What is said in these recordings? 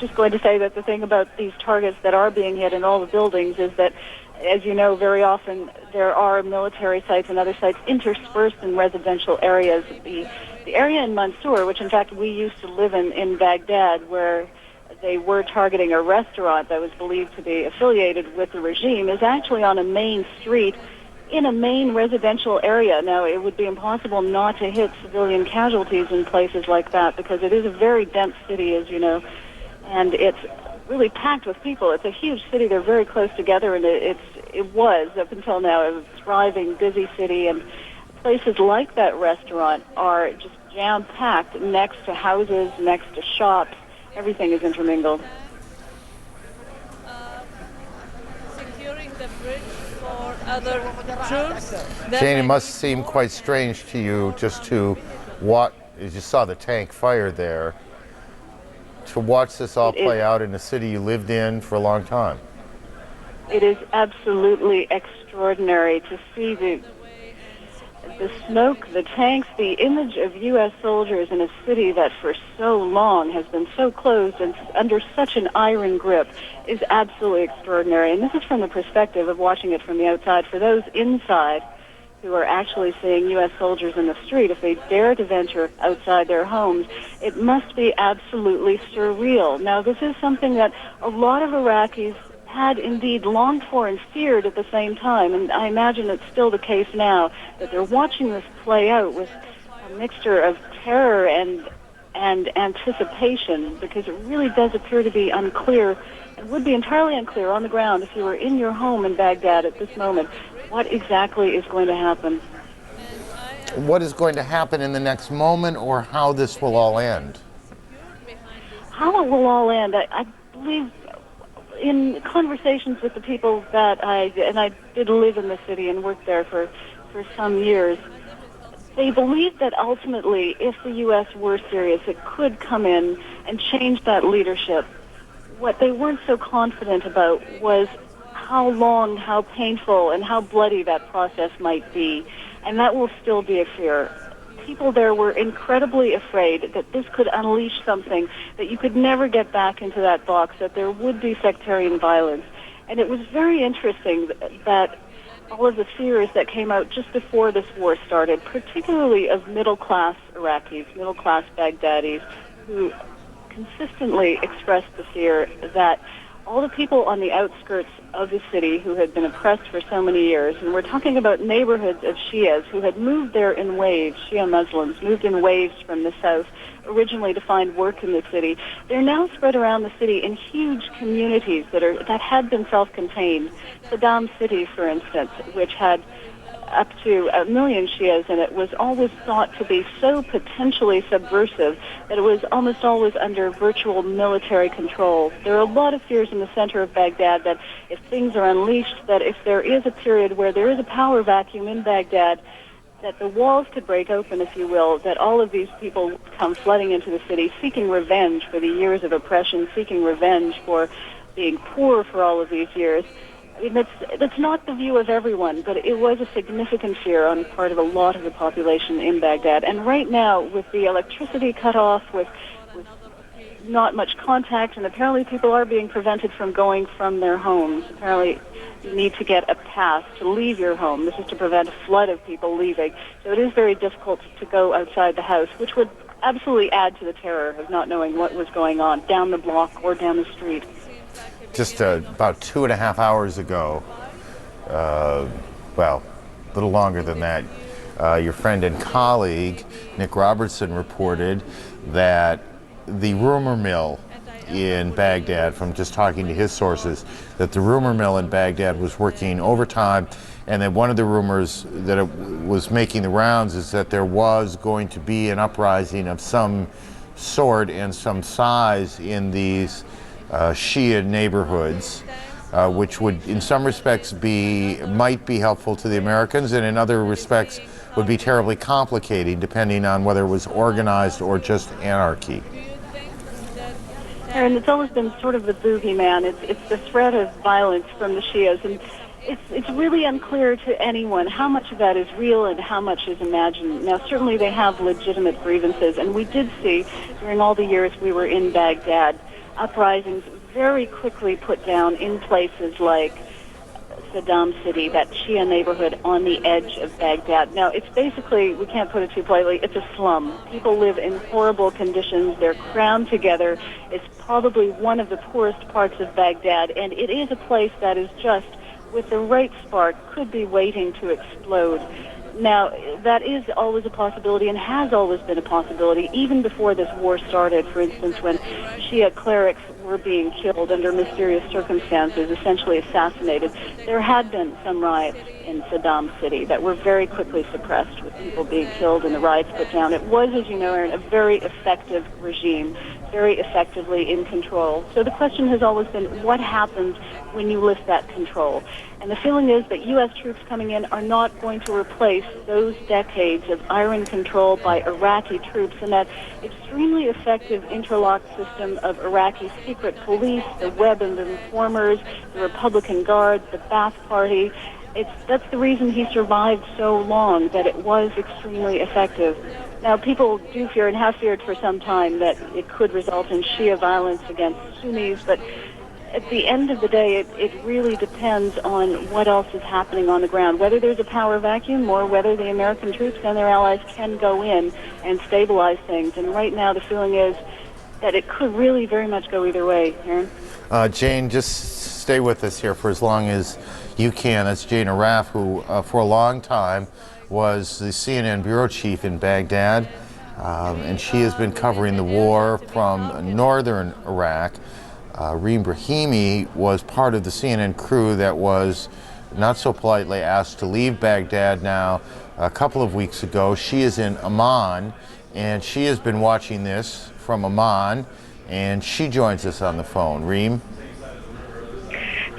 just going to say that the thing about these targets that are being hit in all the buildings is that, as you know, very often there are military sites and other sites interspersed in residential areas. The area in Mansour, which in fact we used to live in Baghdad, where they were targeting a restaurant that was believed to be affiliated with the regime, is actually on a main street in a main residential area. Now, it would be impossible not to hit civilian casualties in places like that because it is a very dense city, as you know, and it's really packed with people. It's a huge city. They're very close together, and it was, up until now, a thriving, busy city, and places like that restaurant are just jam-packed next to houses, next to shops. Everything is intermingled. Securing the bridge for other troops. Jane, it must seem quite strange to you just to watch, as you saw the tank fire there, to watch this all play out in a city you lived in for a long time. It is absolutely extraordinary to see the smoke, the tanks, the image of U.S. soldiers in a city that for so long has been so closed and under such an iron grip is absolutely extraordinary. And this is from the perspective of watching it from the outside. For those inside who are actually seeing U.S. soldiers in the street, if they dare to venture outside their homes, it must be absolutely surreal. Now, this is something that a lot of Iraqis had indeed longed for and feared at the same time, and I imagine it's still the case now, that they're watching this play out with a mixture of terror and anticipation, because it really does appear to be unclear. It would be entirely unclear on the ground if you were in your home in Baghdad at this moment what exactly is going to happen. What is going to happen in the next moment, or how this will all end? How it will all end, I believe, in conversations with the people that I did live in the city and worked there for some years, they believed that ultimately, if the U.S. were serious, it could come in and change that leadership. What they weren't so confident about was how long, how painful, and how bloody that process might be. And that will still be a fear. People there were incredibly afraid that this could unleash something, that you could never get back into that box, that there would be sectarian violence. And it was very interesting that all of the fears that came out just before this war started, particularly of middle-class Iraqis, middle-class Baghdadis, who consistently expressed the fear that all the people on the outskirts of the city who had been oppressed for so many years, and we're talking about neighborhoods of Shias who had moved there in waves, Shia Muslims, moved in waves from the south, originally to find work in the city. They're now spread around the city in huge communities that had been self-contained. Saddam City, for instance, which had up to 1 million Shias in it, was always thought to be so potentially subversive that it was almost always under virtual military control. There are a lot of fears in the center of Baghdad that if things are unleashed, that if there is a period where there is a power vacuum in Baghdad, that the walls could break open, if you will, that all of these people come flooding into the city, seeking revenge for the years of oppression, seeking revenge for being poor for all of these years. I mean, that's not the view of everyone, but it was a significant fear on the part of a lot of the population in Baghdad. And right now, with the electricity cut off, with not much contact, and apparently people are being prevented from going from their homes. Apparently you need to get a pass to leave your home. This is to prevent a flood of people leaving. So it is very difficult to go outside the house, which would absolutely add to the terror of not knowing what was going on down the block or down the street. Just about 2.5 hours ago, well, a little longer than that, your friend and colleague, Nick Robertson, reported that the rumor mill in Baghdad, from just talking to his sources, that the rumor mill in Baghdad was working overtime, and that one of the rumors that it was making the rounds is that there was going to be an uprising of some sort and some size in these Shia neighborhoods, which would in some respects might be helpful to the Americans, and in other respects would be terribly complicated depending on whether it was organized or just anarchy. And it's always been sort of the boogeyman. It's the threat of violence from the Shias, and it's really unclear to anyone how much of that is real and how much is imagined. Now, certainly they have legitimate grievances, and we did see during all the years we were in Baghdad uprisings very quickly put down in places like Saddam City, that Shia neighborhood on the edge of Baghdad. Now, it's basically, we can't put it too politely, it's a slum. People live in horrible conditions. They're crammed together. It's probably one of the poorest parts of Baghdad, and it is a place that is just, with the right spark, could be waiting to explode. Now, that is always a possibility and has always been a possibility, even before this war started. For instance, when Shia clerics were being killed under mysterious circumstances, essentially assassinated, there had been some riots in Saddam City that were very quickly suppressed, with people being killed and the riots put down. It was, as you know, Aaron, a very effective regime, very effectively in control. So the question has always been, what happens when you lift that control? And the feeling is that U.S. troops coming in are not going to replace those decades of iron control by Iraqi troops, and that extremely effective interlocked system of Iraqi secret police, the web of informers, the Republican Guard, the Ba'ath Party. That's the reason he survived so long, that it was extremely effective. Now, people do fear and have feared for some time that it could result in Shia violence against Sunnis, but at the end of the day, it really depends on what else is happening on the ground, whether there's a power vacuum or whether the American troops and their allies can go in and stabilize things. And right now, the feeling is that it could really very much go either way. Aaron? Jane, just stay with us here for as long as you can. That's Jane Arraf, who for a long time was the CNN bureau chief in Baghdad, and she has been covering the war from northern Iraq. Reem Brahimi was part of the CNN crew that was not so politely asked to leave Baghdad now a couple of weeks ago. She is in Amman, and she has been watching this from Amman, and she joins us on the phone. Reem?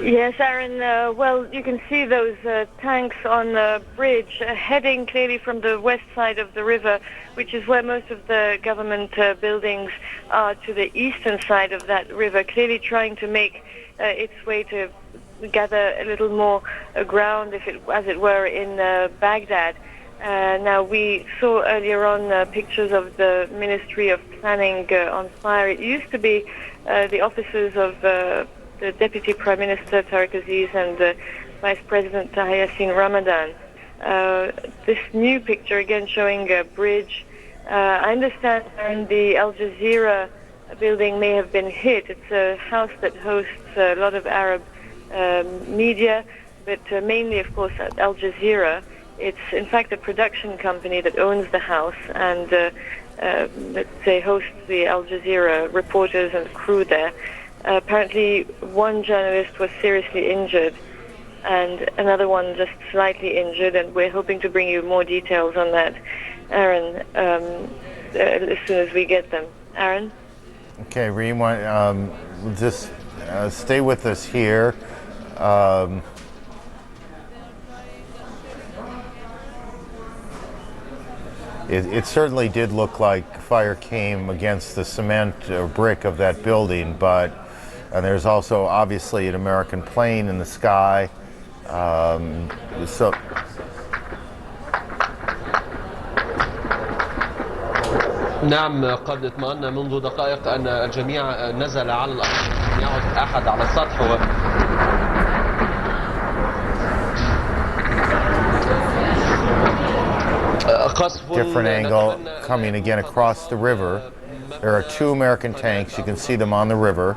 Yes, Aaron. Well, you can see those tanks on the bridge heading clearly from the west side of the river, which is where most of the government buildings are, to the eastern side of that river, clearly trying to make its way to gather a little more ground, as it were, in Baghdad. Now, we saw earlier on pictures of the Ministry of Planning on fire. It used to be the offices of the Deputy Prime Minister Tariq Aziz and Vice President Taha Yassin Ramadan. This new picture again showing a bridge. I understand the Al Jazeera building may have been hit. It's a house that hosts a lot of Arab media, but mainly, of course, at Al Jazeera. It's in fact a production company that owns the house and let's say hosts the Al Jazeera reporters and crew there. Apparently, one journalist was seriously injured and another one just slightly injured, and we're hoping to bring you more details on that, Aaron, as soon as we get them. Aaron? Okay, Reem, just stay with us here. It certainly did look like fire came against the cement or brick of that building, and there's also obviously an American plane in the sky. نعم، قد اطمأن منذ دقائق أن الجميع نزل على الأرض، لم يعد أحد على السطح. Different angle coming again across the river. There are two American tanks. You can see them on the river.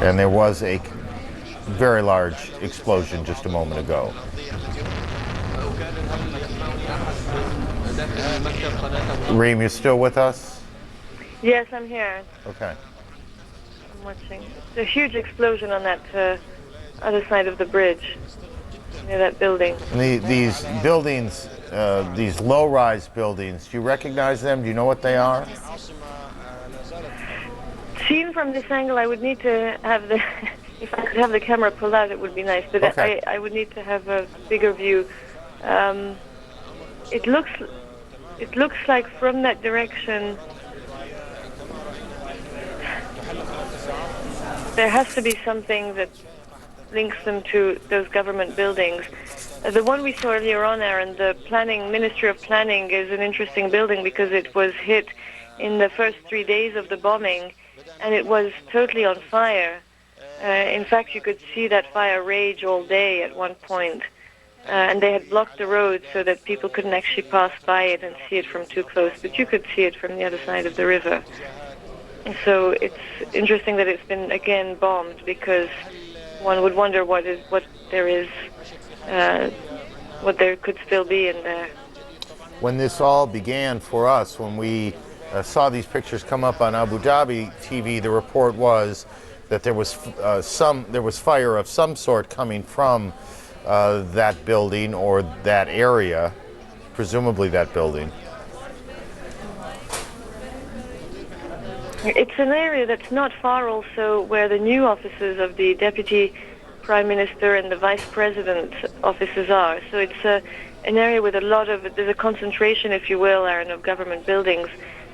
And there was a very large explosion just a moment ago. Reem, you still with us? Yes, I'm here. Okay. I'm watching. There's a huge explosion on that other side of the bridge, near that building. And these buildings, these low-rise buildings, do you recognize them? Do you know what they are? Seen from this angle, I would need to have the... If I could have the camera pulled out, it would be nice. But okay. I would need to have a bigger view. It looks like from that direction there has to be something that links them to those government buildings. The one we saw earlier on, Aaron, the Ministry of Planning, is an interesting building because it was hit in the first 3 days of the bombing, and it was totally on fire. In fact, you could see that fire rage all day at one point. And they had blocked the road so that people couldn't actually pass by it and see it from too close, but you could see it from the other side of the river. And so it's interesting that it's been again bombed, because one would wonder what there could still be in there. When this all began for us, when we saw these pictures come up on Abu Dhabi TV, the report was that there was fire of some sort coming from that building or that area, presumably that building. It's an area that's not far also where the new offices of the Deputy Prime Minister and the Vice President offices are. So it's an area with there's a concentration, if you will, Aaron, of government buildings.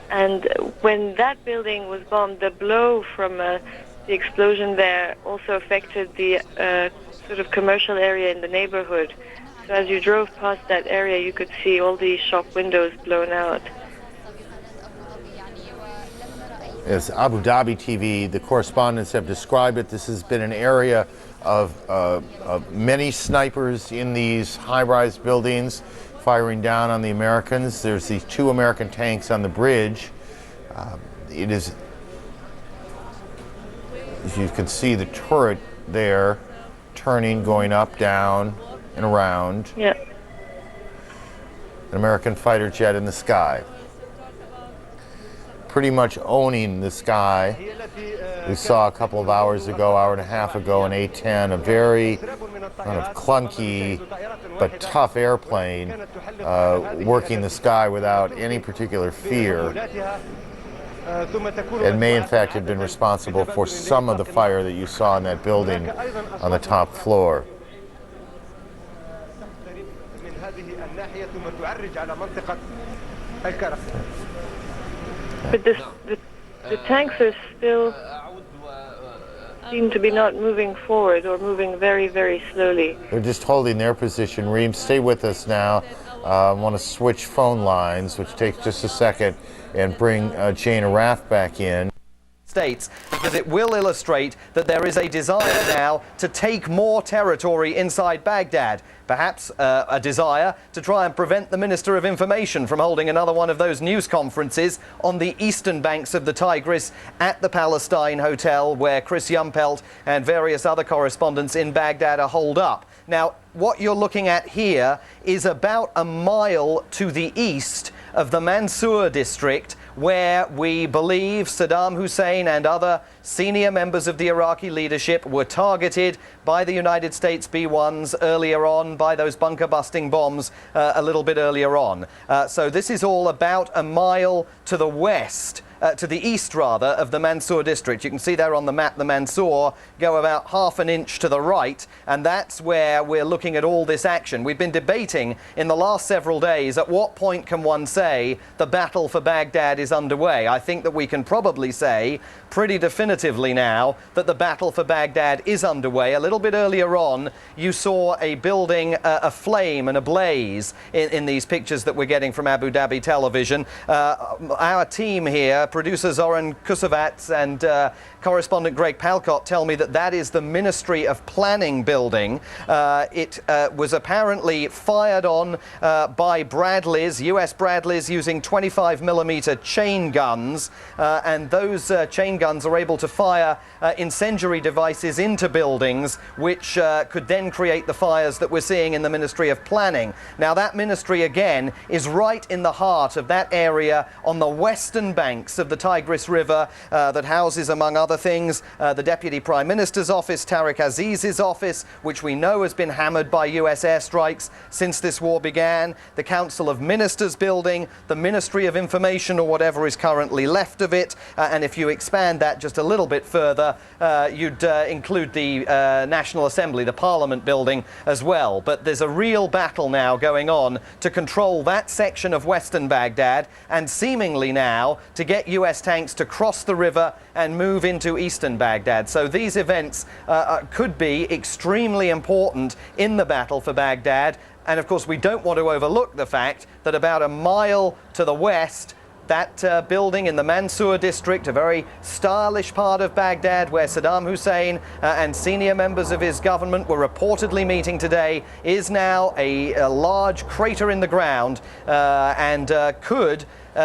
And when that building was bombed, the blow from the explosion there also affected the sort of commercial area in the neighborhood. So as you drove past that area, you could see all the shop windows blown out. As Abu Dhabi TV, the correspondents have described it, this has been an area of many snipers in these high-rise buildings firing down on the Americans. There's these 2 American tanks on the bridge. It is, as you can see, the turret there turning, going up, down, and around. Yeah. An American fighter jet in the sky, pretty much owning the sky. We saw a couple of hours ago, hour and a half ago, an A-10, a very kind of clunky but tough airplane working the sky without any particular fear. It may in fact have been responsible for some of the fire that you saw in that building on the top floor. But the tanks are still seem to be not moving forward, or moving very, very slowly. They're just holding their position. Reem, stay with us now. I want to switch phone lines, which takes just a second, and bring Jane Araf back in. States, because it will illustrate that there is a desire now to take more territory inside Baghdad. Perhaps a desire to try and prevent the Minister of Information from holding another one of those news conferences on the eastern banks of the Tigris at the Palestine Hotel, where Chris Yumpelt and various other correspondents in Baghdad are holed up. Now, what you're looking at here is about a mile to the east of the Mansour district, where we believe Saddam Hussein and other senior members of the Iraqi leadership were targeted by the United States B-1s earlier on, by those bunker-busting bombs a little bit earlier on. So this is all about a mile to the west, to the east rather, of the Mansour district. You can see there on the map the Mansour go about half an inch to the right, and that's where we're looking at all this action. We've been debating in the last several days at what point can one say the battle for Baghdad is underway. I think that we can probably say pretty definitively now that the battle for Baghdad is underway. A little bit earlier on, you saw a building aflame and ablaze in these pictures that we're getting from Abu Dhabi television. Our team here, producer Zoran Kusevats and correspondent Greg Palcott, tell me that that is the Ministry of Planning building. It was apparently fired on by Bradleys, US Bradleys, using 25mm chain guns, and those chain guns are able to fire incendiary devices into buildings, which could then create the fires that we're seeing in the Ministry of Planning. Now, that ministry, again, is right in the heart of that area on the western banks of the Tigris River that houses, among other things, the Deputy Prime Minister's office, Tariq Aziz's office, which we know has been hammered by US airstrikes since this war began, the Council of Ministers building, the Ministry of Information, or whatever is currently left of it, and if you expand that just a little bit further, you'd include the National Assembly, the Parliament building as well. But there's a real battle now going on to control that section of western Baghdad, and seemingly now to get get US tanks to cross the river and move into eastern Baghdad. So these events could be extremely important in the battle for Baghdad. And of course, we don't want to overlook the fact that about a mile to the west, that building in the Mansour district, a very stylish part of Baghdad where Saddam Hussein and senior members of his government were reportedly meeting today, is now a large crater in the ground and could,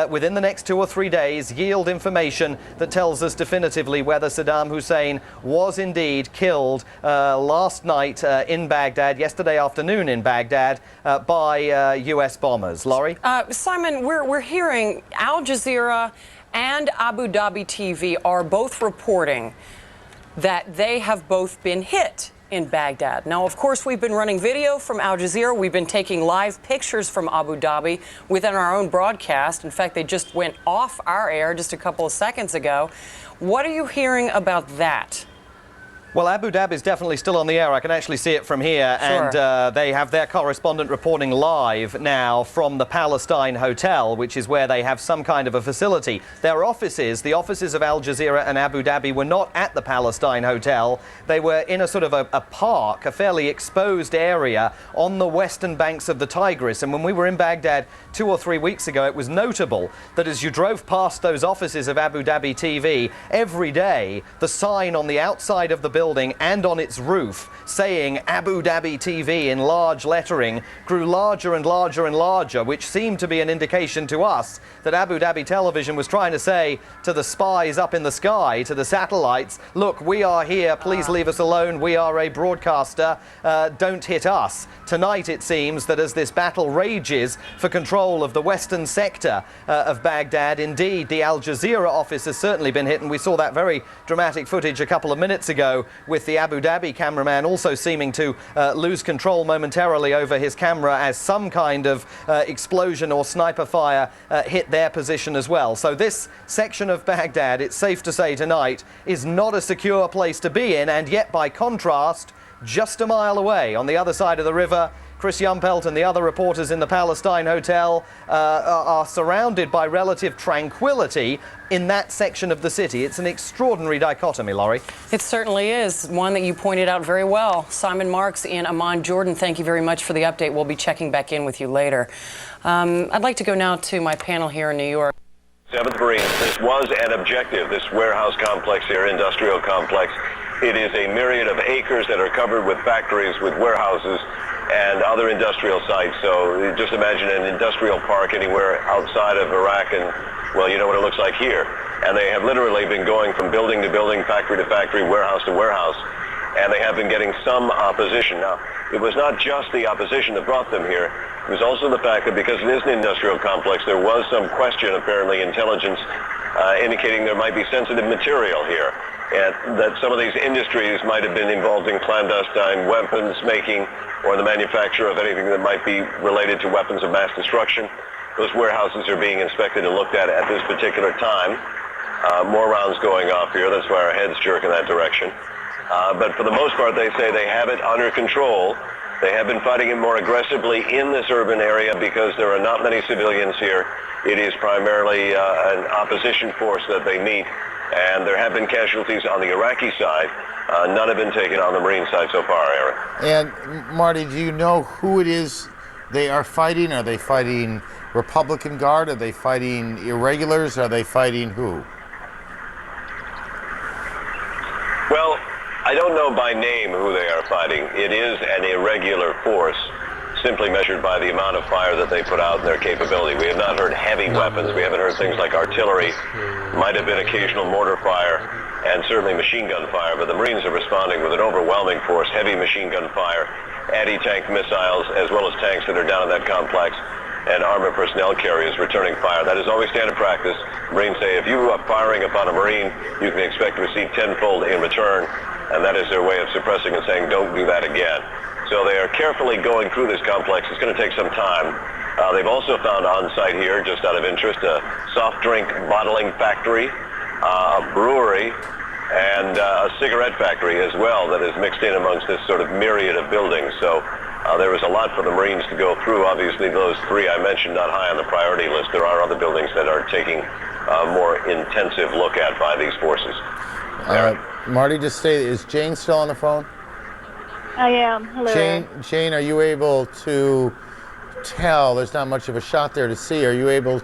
within the next 2 or 3 days, yield information that tells us definitively whether Saddam Hussein was indeed killed last night in Baghdad, yesterday afternoon in Baghdad, by US bombers. Laurie? Simon, we're hearing Al Jazeera and Abu Dhabi TV are both reporting that they have both been hit in Baghdad. Now, of course, we've been running video from Al Jazeera. We've been taking live pictures from Abu Dhabi within our own broadcast. In fact, they just went off our air just a couple of seconds ago. What are you hearing about that? Well, Abu Dhabi is definitely still on the air. I can actually see it from here. Sure. And they have their correspondent reporting live now from the Palestine Hotel, which is where they have some kind of a facility. Their offices, the offices of Al Jazeera and Abu Dhabi, were not at the Palestine Hotel. They were in a sort of a park, a fairly exposed area on the western banks of the Tigris. And when we were in Baghdad 2 or 3 weeks ago, it was notable that as you drove past those offices of Abu Dhabi TV, every day the sign on the outside of the building and on its roof saying Abu Dhabi TV in large lettering grew larger and larger and larger, which seemed to be an indication to us that Abu Dhabi television was trying to say to the spies up in the sky, to the satellites, look, we are here, please leave us alone, we are a broadcaster, don't hit us. Tonight it seems that as this battle rages for control of the western sector of Baghdad, indeed the Al Jazeera office has certainly been hit, and we saw that very dramatic footage a couple of minutes ago with the Abu Dhabi cameraman also seeming to lose control momentarily over his camera as some kind of explosion or sniper fire hit their position as well. So this section of Baghdad, it's safe to say tonight, is not a secure place to be in, and yet by contrast, just a mile away on the other side of the river, Chris Yumpelt and the other reporters in the Palestine Hotel are surrounded by relative tranquility in that section of the city. It's an extraordinary dichotomy, Laurie. It certainly is, one that you pointed out very well. Simon Marks in Amman, Jordan, thank you very much for the update. We'll be checking back in with you later. I'd like to go now to my panel here in New York. 7th Marines, this was an objective, this warehouse complex here, industrial complex. It is a myriad of acres that are covered with factories, with warehouses, and other industrial sites. So just imagine an industrial park anywhere outside of Iraq, and, well, you know what it looks like here. And they have literally been going from building to building, factory to factory, warehouse to warehouse, and they have been getting some opposition. Now, it was not just the opposition that brought them here. It was also the fact that because it is an industrial complex, there was some question, apparently intelligence, indicating there might be sensitive material here, and that some of these industries might have been involved in clandestine weapons making or the manufacture of anything that might be related to weapons of mass destruction. Those warehouses are being inspected and looked at this particular time. More rounds going off here. That's why our heads jerk in that direction. But for the most part, they say they have it under control. They have been fighting it more aggressively in this urban area because there are not many civilians here. It is primarily an opposition force that they meet. And there have been casualties on the Iraqi side. None have been taken on the Marine side so far, Aaron. And Marty, do you know who it is they are fighting? Are they fighting Republican Guard? Are they fighting irregulars? Are they fighting who? Well, I don't know by name who they are fighting. It is an irregular force, simply measured by the amount of fire that they put out and their capability. We have not heard heavy weapons. We haven't heard things like artillery. Might have been occasional mortar fire and certainly machine gun fire, but the Marines are responding with an overwhelming force, heavy machine gun fire, anti-tank missiles, as well as tanks that are down in that complex, and armored personnel carriers returning fire. That is always standard practice. Marines say if you are firing upon a Marine, you can expect to receive tenfold in return, and that is their way of suppressing and saying, don't do that again. So they are carefully going through this complex. It's going to take some time. They've also found on site here, just out of interest, a soft drink bottling factory, a brewery, and a cigarette factory as well that is mixed in amongst this sort of myriad of buildings. So there was a lot for the Marines to go through. Obviously, those three I mentioned not high on the priority list. There are other buildings that are taking more intensive look at by these forces. Marty, just stay. Is Jane still on the phone? I am. Hello. Jane, are you able to tell? There's not much of a shot there to see. Are you able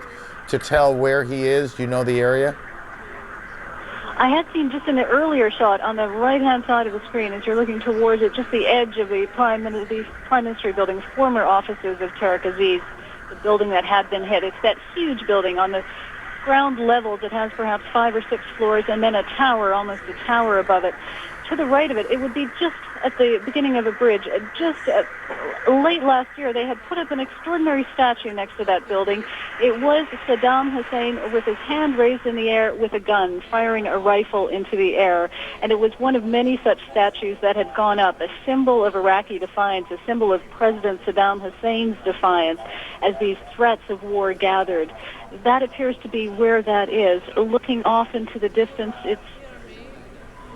to tell where he is? Do you know the area? I had seen just in the earlier shot on the right-hand side of the screen, as you're looking towards it, just the edge of the Prime Ministry building, former offices of Tariq Aziz, the building that had been hit. It's that huge building on the ground level that has perhaps 5 or 6 floors, and then a tower, almost a tower above it. To the right of it, it would be just at the beginning of a bridge. Late last year, they had put up an extraordinary statue next to that building. It was Saddam Hussein with his hand raised in the air with a gun, firing a rifle into the air. And it was one of many such statues that had gone up, a symbol of Iraqi defiance, a symbol of President Saddam Hussein's defiance as these threats of war gathered. That appears to be where that is. Looking off into the distance,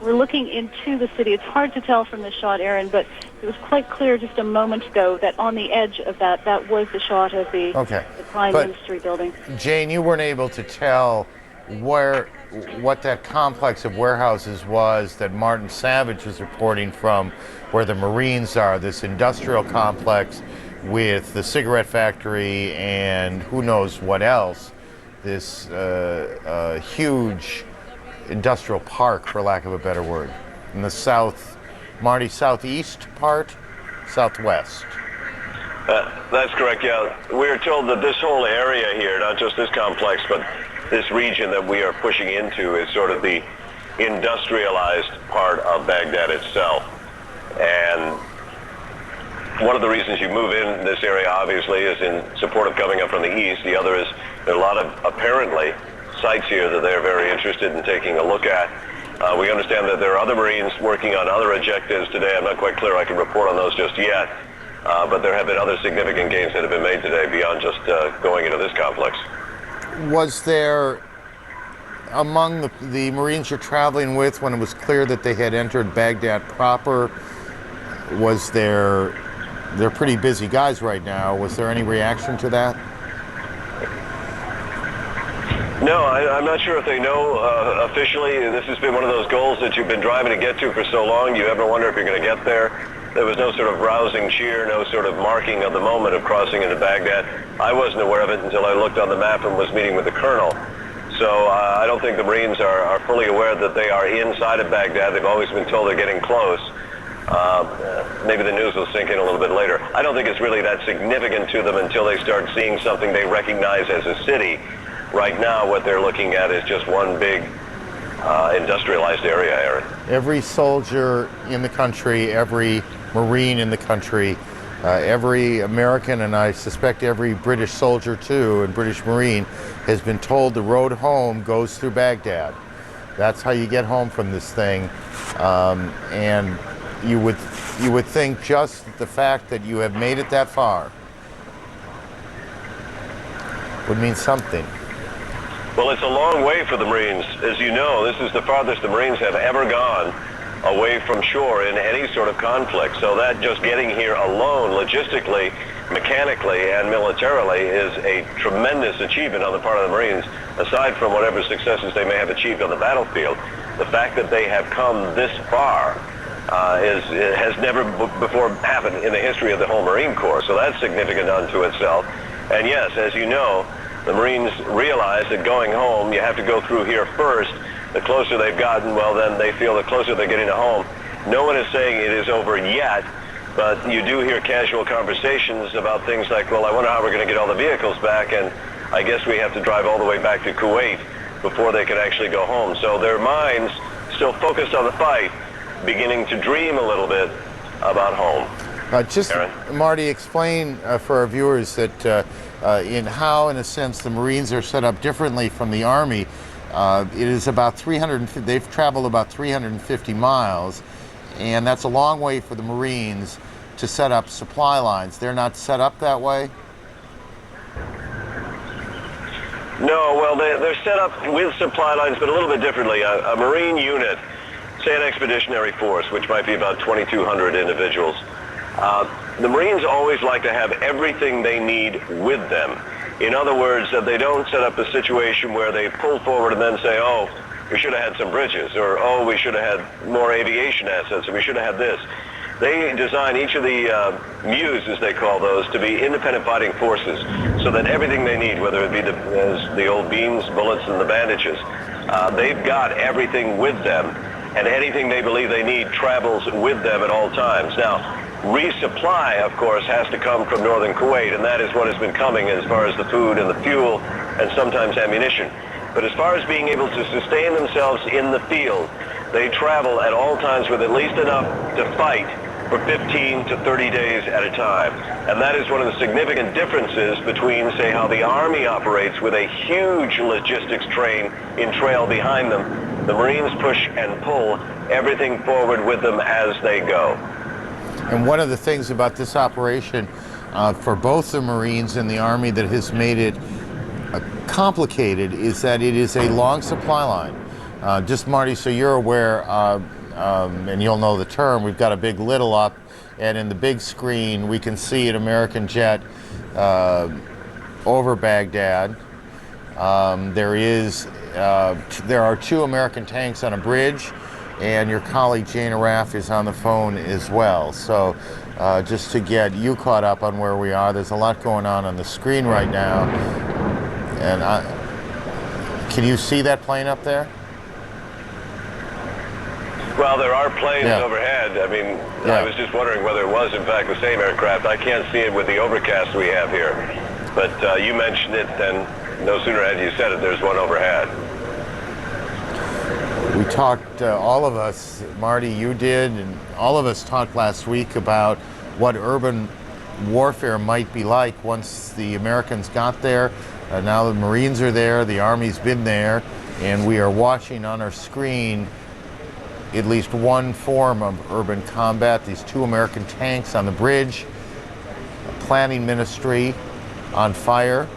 we're looking into the city. It's hard to tell from this shot, Aaron, but it was quite clear just a moment ago that on the edge of that was the shot of the Prime Ministry building. Jane, you weren't able to tell what that complex of warehouses was that Martin Savage was reporting from, where the Marines are, this industrial complex with the cigarette factory and who knows what else, this huge industrial park, for lack of a better word, in the southeast part, southwest. That's correct, yeah. We're told that this whole area here, not just this complex, but this region that we are pushing into is sort of the industrialized part of Baghdad itself. And one of the reasons you move in this area, obviously, is in support of coming up from the east. The other is there are a lot of, apparently, sites here that they're very interested in taking a look at. We understand that there are other Marines working on other objectives today. I'm not quite clear I can report on those just yet, but there have been other significant gains that have been made today beyond just going into this complex. Was there, among the Marines you're traveling with, when it was clear that they had entered Baghdad proper, they're pretty busy guys right now, was there any reaction to that? No, I'm not sure if they know officially. This has been one of those goals that you've been driving to get to for so long, you ever wonder if you're going to get there. There was no sort of rousing cheer, no sort of marking of the moment of crossing into Baghdad. I wasn't aware of it until I looked on the map and was meeting with the colonel. So I don't think the Marines are fully aware that they are inside of Baghdad. They've always been told they're getting close. Maybe the news will sink in a little bit later. I don't think it's really that significant to them until they start seeing something they recognize as a city. Right now, what they're looking at is just one big industrialized area, Aaron. Every soldier in the country, every Marine in the country, every American, and I suspect every British soldier too, and British Marine, has been told the road home goes through Baghdad. That's how you get home from this thing. And you would think just the fact that you have made it that far would mean something. Well, it's a long way for the Marines. As you know, this is the farthest the Marines have ever gone away from shore in any sort of conflict. So that just getting here alone, logistically, mechanically, and militarily, is a tremendous achievement on the part of the Marines, aside from whatever successes they may have achieved on the battlefield. The fact that they have come this far has never before happened in the history of the whole Marine Corps. So that's significant unto itself. And yes, as you know, the Marines realize that going home, you have to go through here first. The closer they've gotten, well, then they feel the closer they're getting to home. No one is saying it is over yet, but you do hear casual conversations about things like, well, I wonder how we're going to get all the vehicles back, and I guess we have to drive all the way back to Kuwait before they can actually go home. So their minds still focused on the fight, beginning to dream a little bit about home. Marty, explain for our viewers that in how, in a sense, the Marines are set up differently from the Army. It is about they've traveled about 350 miles, and that's a long way for the Marines to set up supply lines. They're not set up that way? No, well, they're set up with supply lines, but a little bit differently. A Marine unit, say an expeditionary force, which might be about 2,200 individuals, the Marines always like to have everything they need with them In other words, that they don't set up a situation where they pull forward and then say, oh, we should have had some bridges, or oh, we should have had more aviation assets, or we should have had this. They design each of the MUs, as they call those, to be independent fighting forces, so that everything they need, whether it be the old beans, bullets, and the bandages, they've got everything with them, and anything they believe they need travels with them at all times. Now, resupply, of course, has to come from northern Kuwait, and that is what has been coming as far as the food and the fuel and sometimes ammunition. But as far as being able to sustain themselves in the field, they travel at all times with at least enough to fight for 15 to 30 days at a time. And that is one of the significant differences between, say, how the Army operates with a huge logistics train in trail behind them. The Marines push and pull everything forward with them as they go. And one of the things about this operation for both the Marines and the Army that has made it complicated is that it is a long supply line. Just, Marty, so you're aware, and you'll know the term, we've got a big little up, and in the big screen we can see an American jet over Baghdad. There are 2 American tanks on a bridge, and your colleague Jane Araf is on the phone as well. So just to get you caught up on where we are, there's a lot going on the screen right now. And can you see that plane up there? Well, there are planes overhead. I mean, I was just wondering whether it was, in fact, the same aircraft. I can't see it with the overcast we have here. But you mentioned it, and no sooner had you said it, there's one overhead. We talked, all of us, Marty, you did, and all of us talked last week about what urban warfare might be like once the Americans got there. Now the Marines are there, the Army's been there, and we are watching on our screen at least one form of urban combat. These 2 American tanks on the bridge, a planning ministry on fire.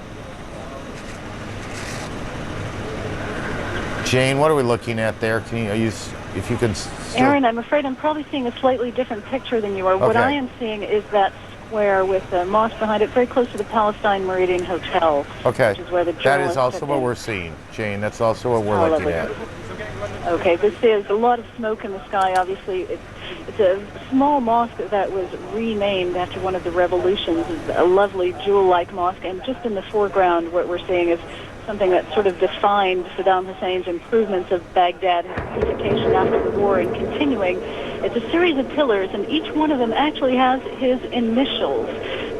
Jane, what are we looking at there? Can you, if you can still... Aaron, I'm afraid I'm probably seeing a slightly different picture than you are. Okay. What I am seeing is that square with the mosque behind it, very close to the Palestine Meridian Hotel. Okay, which is where the that is also what we're seeing, Jane. That's also what we're looking at. Okay, this is a lot of smoke in the sky. Obviously, it's a small mosque that was renamed after one of the revolutions. It's a lovely jewel-like mosque, and just in the foreground, what we're seeing is something that sort of defined Saddam Hussein's improvements of Baghdad, his unification after the war, and continuing. It's a series of pillars, and each one of them actually has his initials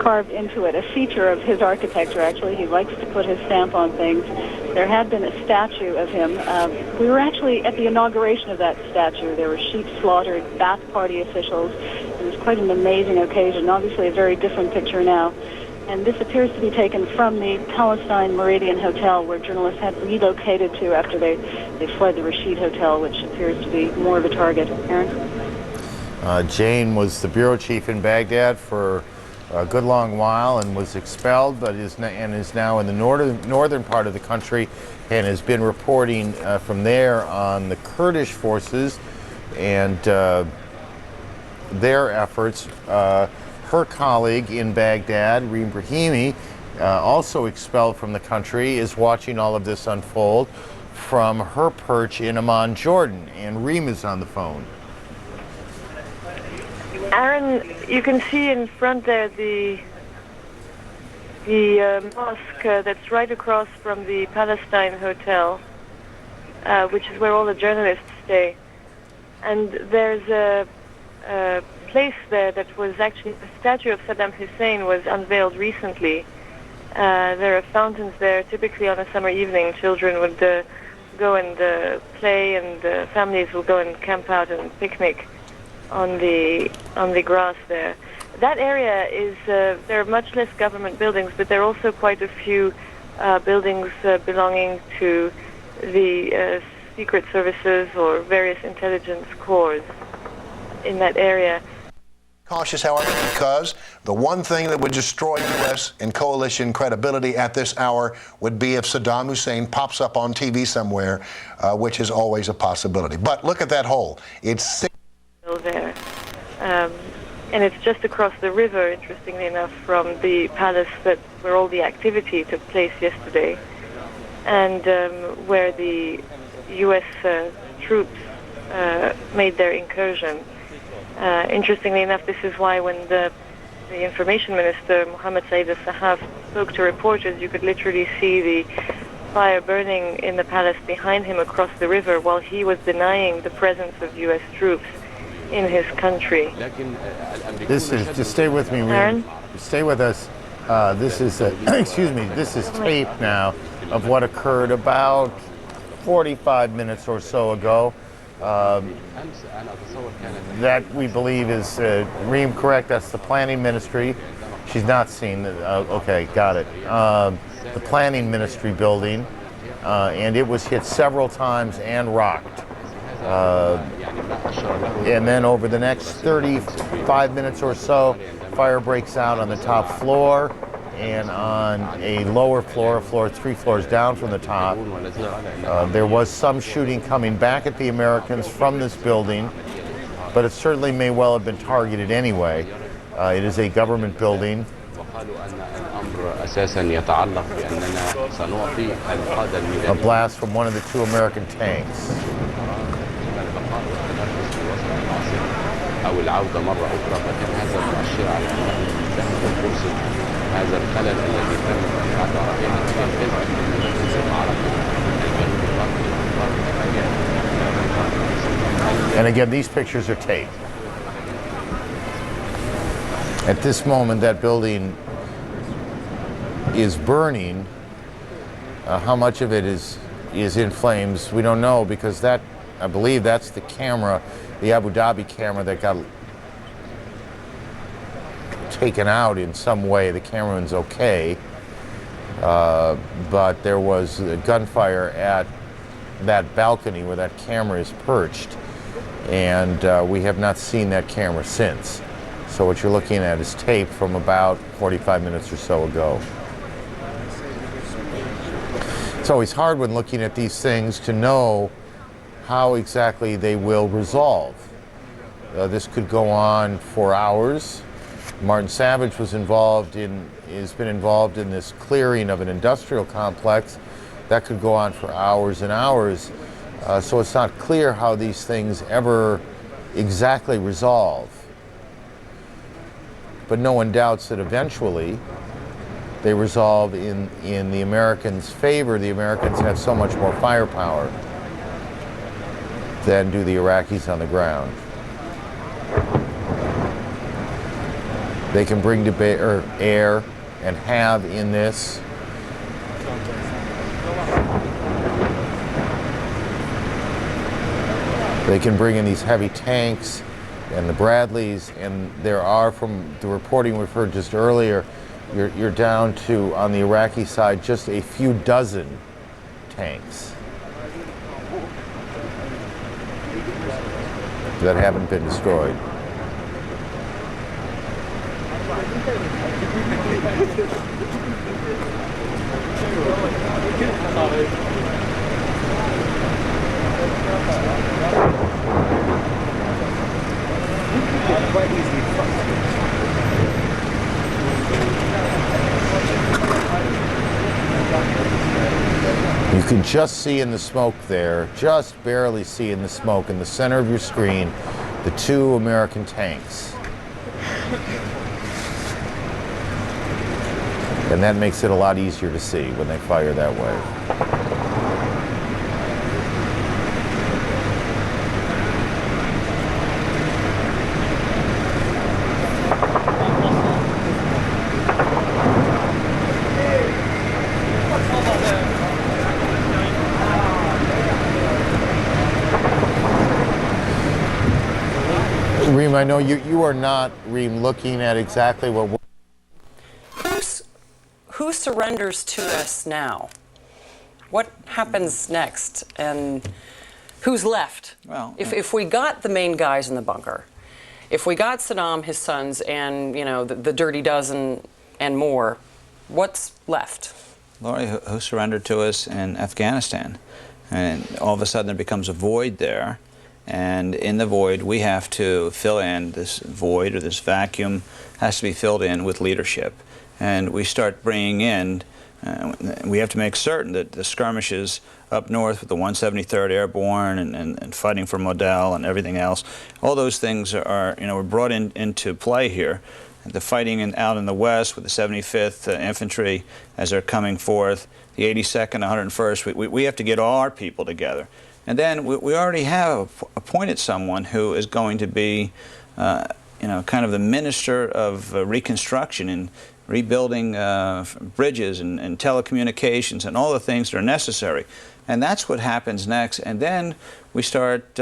carved into it, a feature of his architecture, actually. He likes to put his stamp on things. There had been a statue of him. We were actually at the inauguration of that statue. There were sheep slaughtered, Ba'ath Party officials. It was quite an amazing occasion, obviously a very different picture now. And this appears to be taken from the Palestine Meridian Hotel, where journalists had relocated to after they fled the Rashid Hotel, which appears to be more of a target. Aaron? Jane was the bureau chief in Baghdad for a good long while and was expelled, but is now in the northern part of the country and has been reporting from there on the Kurdish forces and their efforts. Her colleague in Baghdad, Reem Brahimi, also expelled from the country, is watching all of this unfold from her perch in Amman, Jordan. And Reem is on the phone. Aaron, you can see in front there the mosque that's right across from the Palestine Hotel, which is where all the journalists stay. And there's a place there that was actually the statue of Saddam Hussein was unveiled recently. There are fountains there. Typically on a summer evening, children would go and play, and families will go and camp out and picnic on the grass there. That area is there are much less government buildings, but there are also quite a few buildings belonging to the secret services or various intelligence corps in that area. Cautious, however, because the one thing that would destroy U.S. and coalition credibility at this hour would be if Saddam Hussein pops up on TV somewhere, which is always a possibility. But look at that hole. It's there. and it's just across the river, interestingly enough, from the palace where all the activity took place yesterday, and where the U.S. troops made their incursion. Interestingly enough, this is why when the information minister, Mohammed Saeed al-Sahaf, spoke to reporters, you could literally see the fire burning in the palace behind him across the river while he was denying the presence of U.S. troops in his country. This is, just stay with me, Reem. Stay with us. This is, excuse me, this is tape now of what occurred about 45 minutes or so ago. That we believe is, Reem, correct, that's the planning ministry. She's not seen, okay, got it. The planning ministry building, and it was hit several times and rocked. And then over the next 35 minutes or so, fire breaks out on the top floor and on a lower floor, a floor 3 floors down from the top. There was some shooting coming back at the Americans from this building, but it certainly may well have been targeted anyway. It is a government building. A blast from one of the 2 American tanks. And again, these pictures are taped. At this moment, that building is burning. How much of it is in flames, we don't know, because that, I believe that's the camera, the Abu Dhabi camera that got taken out in some way. The cameraman's okay, but there was gunfire at that balcony where that camera is perched, and we have not seen that camera since. So what you're looking at is tape from about 45 minutes or so ago. It's always hard when looking at these things to know how exactly they will resolve. This could go on for hours. Martin Savage has been involved in this clearing of an industrial complex. That could go on for hours and hours. So it's not clear how these things ever exactly resolve. But no one doubts that eventually they resolve in the Americans' favor. The Americans have so much more firepower than do the Iraqis on the ground. They can bring to bear air and have in this. They can bring in these heavy tanks and the Bradleys, and there are, from the reporting we've heard just earlier, you're down to, on the Iraqi side, just a few dozen tanks that haven't been destroyed. You can just see in the smoke there, just barely see in the smoke in the center of your screen, the 2 American tanks. And that makes it a lot easier to see when they fire that way. Reem, I know you are not, Reem, looking at exactly what we're... Who surrenders to us now? What happens next? And who's left? Well, if we got the main guys in the bunker, if we got Saddam, his sons, and the Dirty Dozen and more, what's left? Laurie, who surrendered to us in Afghanistan? And all of a sudden there becomes a void there. And in the void, we have to fill in this void, or this vacuum has to be filled in with leadership. And we start bringing in, we have to make certain that the skirmishes up north with the 173rd Airborne and fighting for Model and everything else, all those things are, were brought into play here. The fighting out in the west with the 75th Infantry as they're coming forth, the 82nd, 101st, we have to get all our people together. And then we already have appointed someone who is going to be, kind of the minister of reconstruction and rebuilding bridges and telecommunications and all the things that are necessary. And that's what happens next. And then we start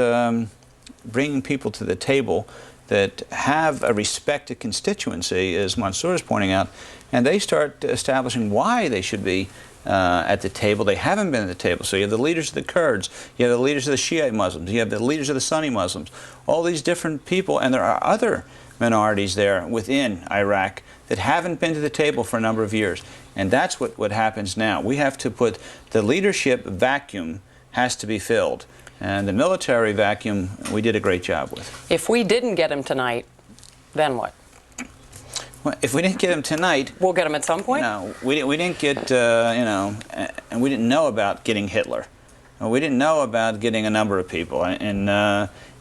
bringing people to the table that have a respected constituency, as Mansour is pointing out, and they start establishing why they should be at the table. They haven't been at the table. So you have the leaders of the Kurds, you have the leaders of the Shiite Muslims, you have the leaders of the Sunni Muslims, all these different people, and there are other minorities there within Iraq that haven't been to the table for a number of years. And that's what happens now. We have to put the leadership vacuum has to be filled. And the military vacuum, we did a great job with. If we didn't get him tonight, then what? Well, if we didn't get him tonight... We'll get him at some point? No, we didn't get, and we didn't know about getting Hitler. We didn't know about getting a number of people. In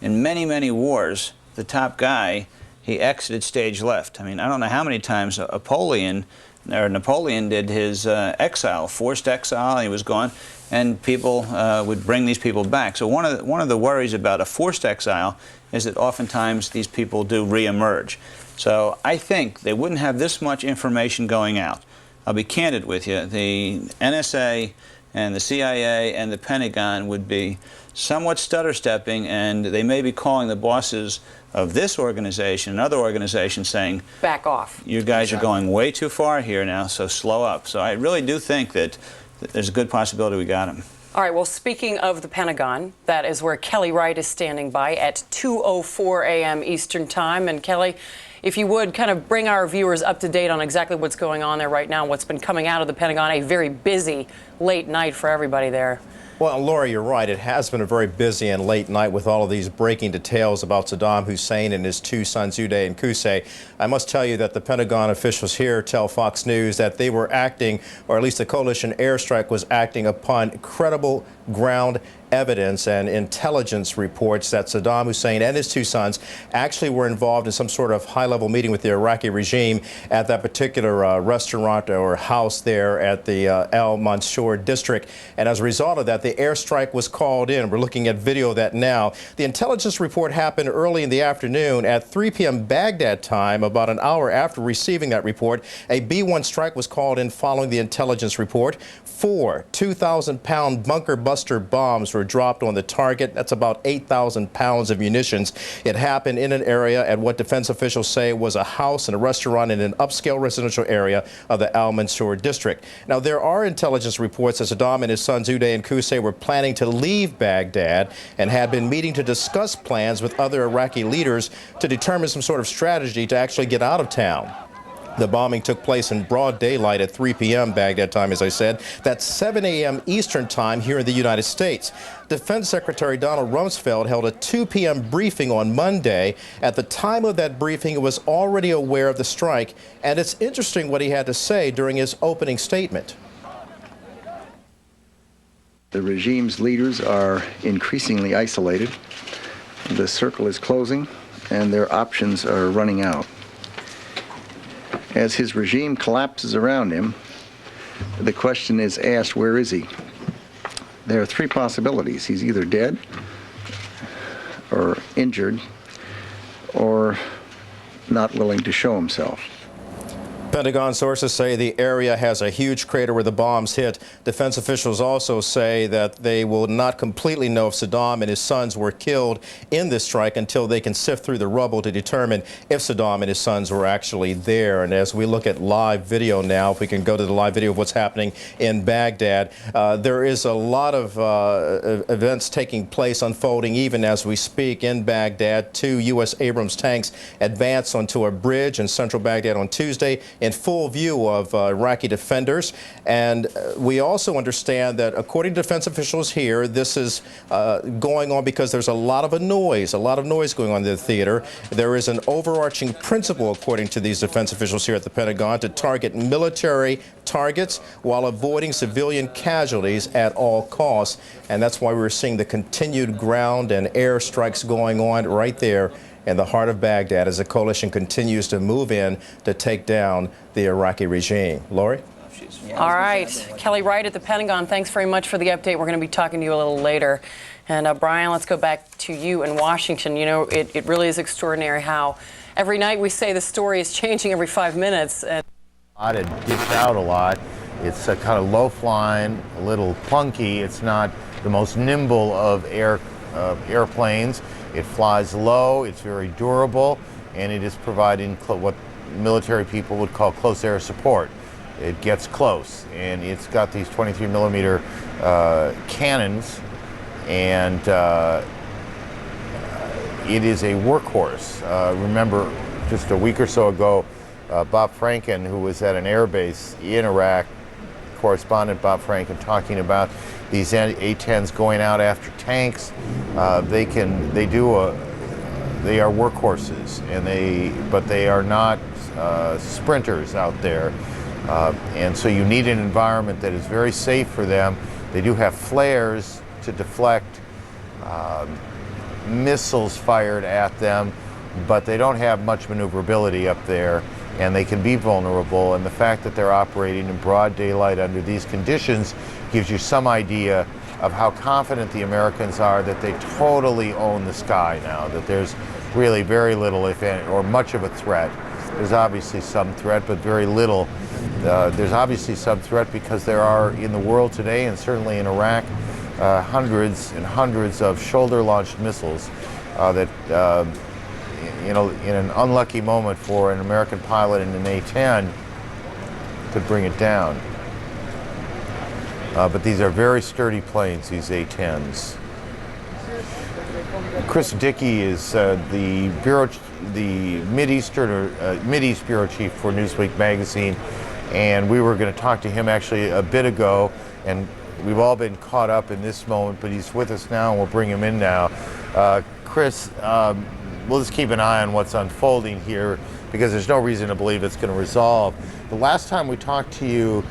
many, many wars, the top guy, he exited stage left. I mean, I don't know how many times Napoleon did his exile, forced exile, he was gone, and people would bring these people back. So one of the worries about a forced exile is that oftentimes these people do reemerge. So I think they wouldn't have this much information going out. I'll be candid with you. The NSA and the CIA and the Pentagon would be somewhat stutter-stepping, and they may be calling the bosses of this organization and other organizations saying, back off. You guys are going way too far here now, so slow up. So I really do think that there's a good possibility we got him. All right, well, speaking of the Pentagon, that is where Kelly Wright is standing by at 2:04 a.m. Eastern Time. And Kelly, if you would kind of bring our viewers up to date on exactly what's going on there right now, what's been coming out of the Pentagon, a very busy late night for everybody there. Well, Laura, you're right. It has been a very busy and late night with all of these breaking details about Saddam Hussein and his two sons, Uday and Qusay. I must tell you that the Pentagon officials here tell Fox News that they were acting, or at least the coalition airstrike was acting upon credible ground evidence and intelligence reports that Saddam Hussein and his two sons actually were involved in some sort of high-level meeting with the Iraqi regime at that particular restaurant or house there at the Al Mansour district. And as a result of that, the airstrike was called in. We're looking at video of that now. The intelligence report happened early in the afternoon at 3 p.m. Baghdad time. About an hour after receiving that report, a B-1 strike was called in following the intelligence report. 4 2,000-pound bunker buster bombs were dropped on the target. That's about 8,000 pounds of munitions. It happened in an area at what defense officials say was a house and a restaurant in an upscale residential area of the Al Mansour district. Now, there are intelligence reports that Saddam and his sons Uday and Qusay were planning to leave Baghdad and had been meeting to discuss plans with other Iraqi leaders to determine some sort of strategy to actually get out of town. The bombing took place in broad daylight at 3 p.m. Baghdad time, as I said. That's 7 a.m. Eastern time here in the United States. Defense Secretary Donald Rumsfeld held a 2 p.m. briefing on Monday. At the time of that briefing, he was already aware of the strike, and it's interesting what he had to say during his opening statement. The regime's leaders are increasingly isolated. The circle is closing, and their options are running out. As his regime collapses around him, the question is asked, where is he? There are three possibilities. He's either dead or injured or not willing to show himself. Pentagon sources say the area has a huge crater where the bombs hit. Defense officials also say that they will not completely know if Saddam and his sons were killed in this strike until they can sift through the rubble to determine if Saddam and his sons were actually there. And as we look at live video now, if we can go to the live video of what's happening in Baghdad, there is a lot of events taking place, unfolding even as we speak in Baghdad. 2 U.S. Abrams tanks advanced onto a bridge in central Baghdad on Tuesday, in full view of Iraqi defenders. And we also understand that, according to defense officials here, this is going on because there's a lot of noise going on in the theater. There is an overarching principle, according to these defense officials here at the Pentagon, to target military targets while avoiding civilian casualties at all costs. And that's why we're seeing the continued ground and air strikes going on right there in the heart of Baghdad as the coalition continues to move in to take down the Iraqi regime. Lori? All right. Kelly Wright at the Pentagon, thanks very much for the update. We're going to be talking to you a little later. And Brian, let's go back to you in Washington. You know, it really is extraordinary how every night we say the story is changing every 5 minutes. And It dips out a lot. It's kind of low-flying, a little clunky. It's not the most nimble of airplanes. It flies low, it's very durable, and it is providing what military people would call close air support. It gets close, and it's got these 23-millimeter cannons, and it is a workhorse. Remember, just a week or so ago, Bob Franken, who was at an air base in Iraq, correspondent Bob Franken, talking about these A-10s going out after tanks. They are workhorses, but they are not sprinters out there. And so you need an environment that is very safe for them. They do have flares to deflect missiles fired at them, but they don't have much maneuverability up there, and they can be vulnerable. And the fact that they're operating in broad daylight under these conditions gives you some idea of how confident the Americans are that they totally own the sky now, that there's really very little, if any, or much of a threat. There's obviously some threat, but very little. There's obviously some threat because there are in the world today, and certainly in Iraq, hundreds and hundreds of shoulder-launched missiles that, in an unlucky moment for an American pilot in an A-10, could bring it down. But these are very sturdy planes, these A-10s. Chris Dickey is the Mideast bureau chief for Newsweek magazine, and we were going to talk to him actually a bit ago, and we've all been caught up in this moment, but he's with us now, and we'll bring him in now. Chris, we'll just keep an eye on what's unfolding here because there's no reason to believe it's going to resolve. The last time we talked to you,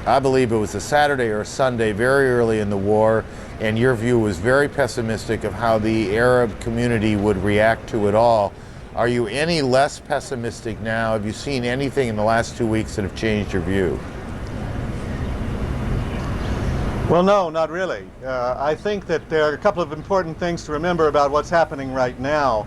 I believe it was a Saturday or a Sunday very early in the war, and your view was very pessimistic of how the Arab community would react to it all. Are you any less pessimistic now? Have you seen anything in the last 2 weeks that have changed your view? Well, no, not really. I think that there are a couple of important things to remember about what's happening right now.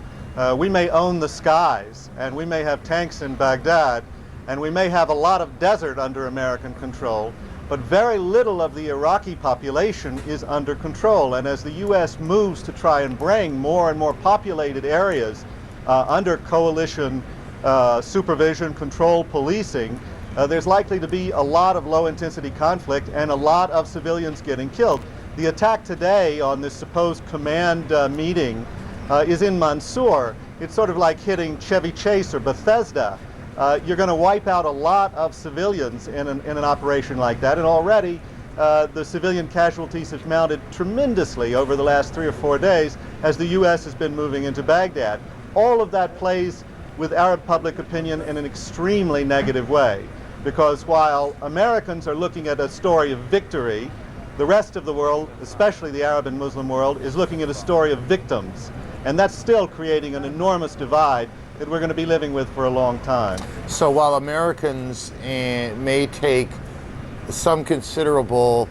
We may own the skies, and we may have tanks in Baghdad, and we may have a lot of desert under American control, but very little of the Iraqi population is under control. And as the U.S. moves to try and bring more and more populated areas under coalition supervision, control, policing, there's likely to be a lot of low-intensity conflict and a lot of civilians getting killed. The attack today on this supposed command meeting is in Mansour. It's sort of like hitting Chevy Chase or Bethesda. You're going to wipe out a lot of civilians in an operation like that, and already the civilian casualties have mounted tremendously over the last 3 or 4 days as the U.S. has been moving into Baghdad. All of that plays with Arab public opinion in an extremely negative way, because while Americans are looking at a story of victory, the rest of the world, especially the Arab and Muslim world, is looking at a story of victims. And that's still creating an enormous divide that we're going to be living with for a long time. So while Americans may take some considerable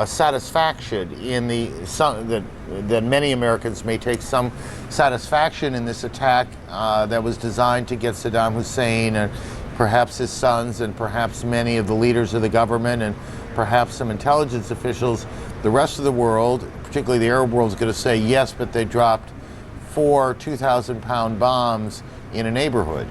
satisfaction in that many Americans may take some satisfaction in this attack that was designed to get Saddam Hussein and perhaps his sons and perhaps many of the leaders of the government and perhaps some intelligence officials, the rest of the world, particularly the Arab world, is going to say yes, but they dropped 4 2,000-pound bombs in a neighborhood.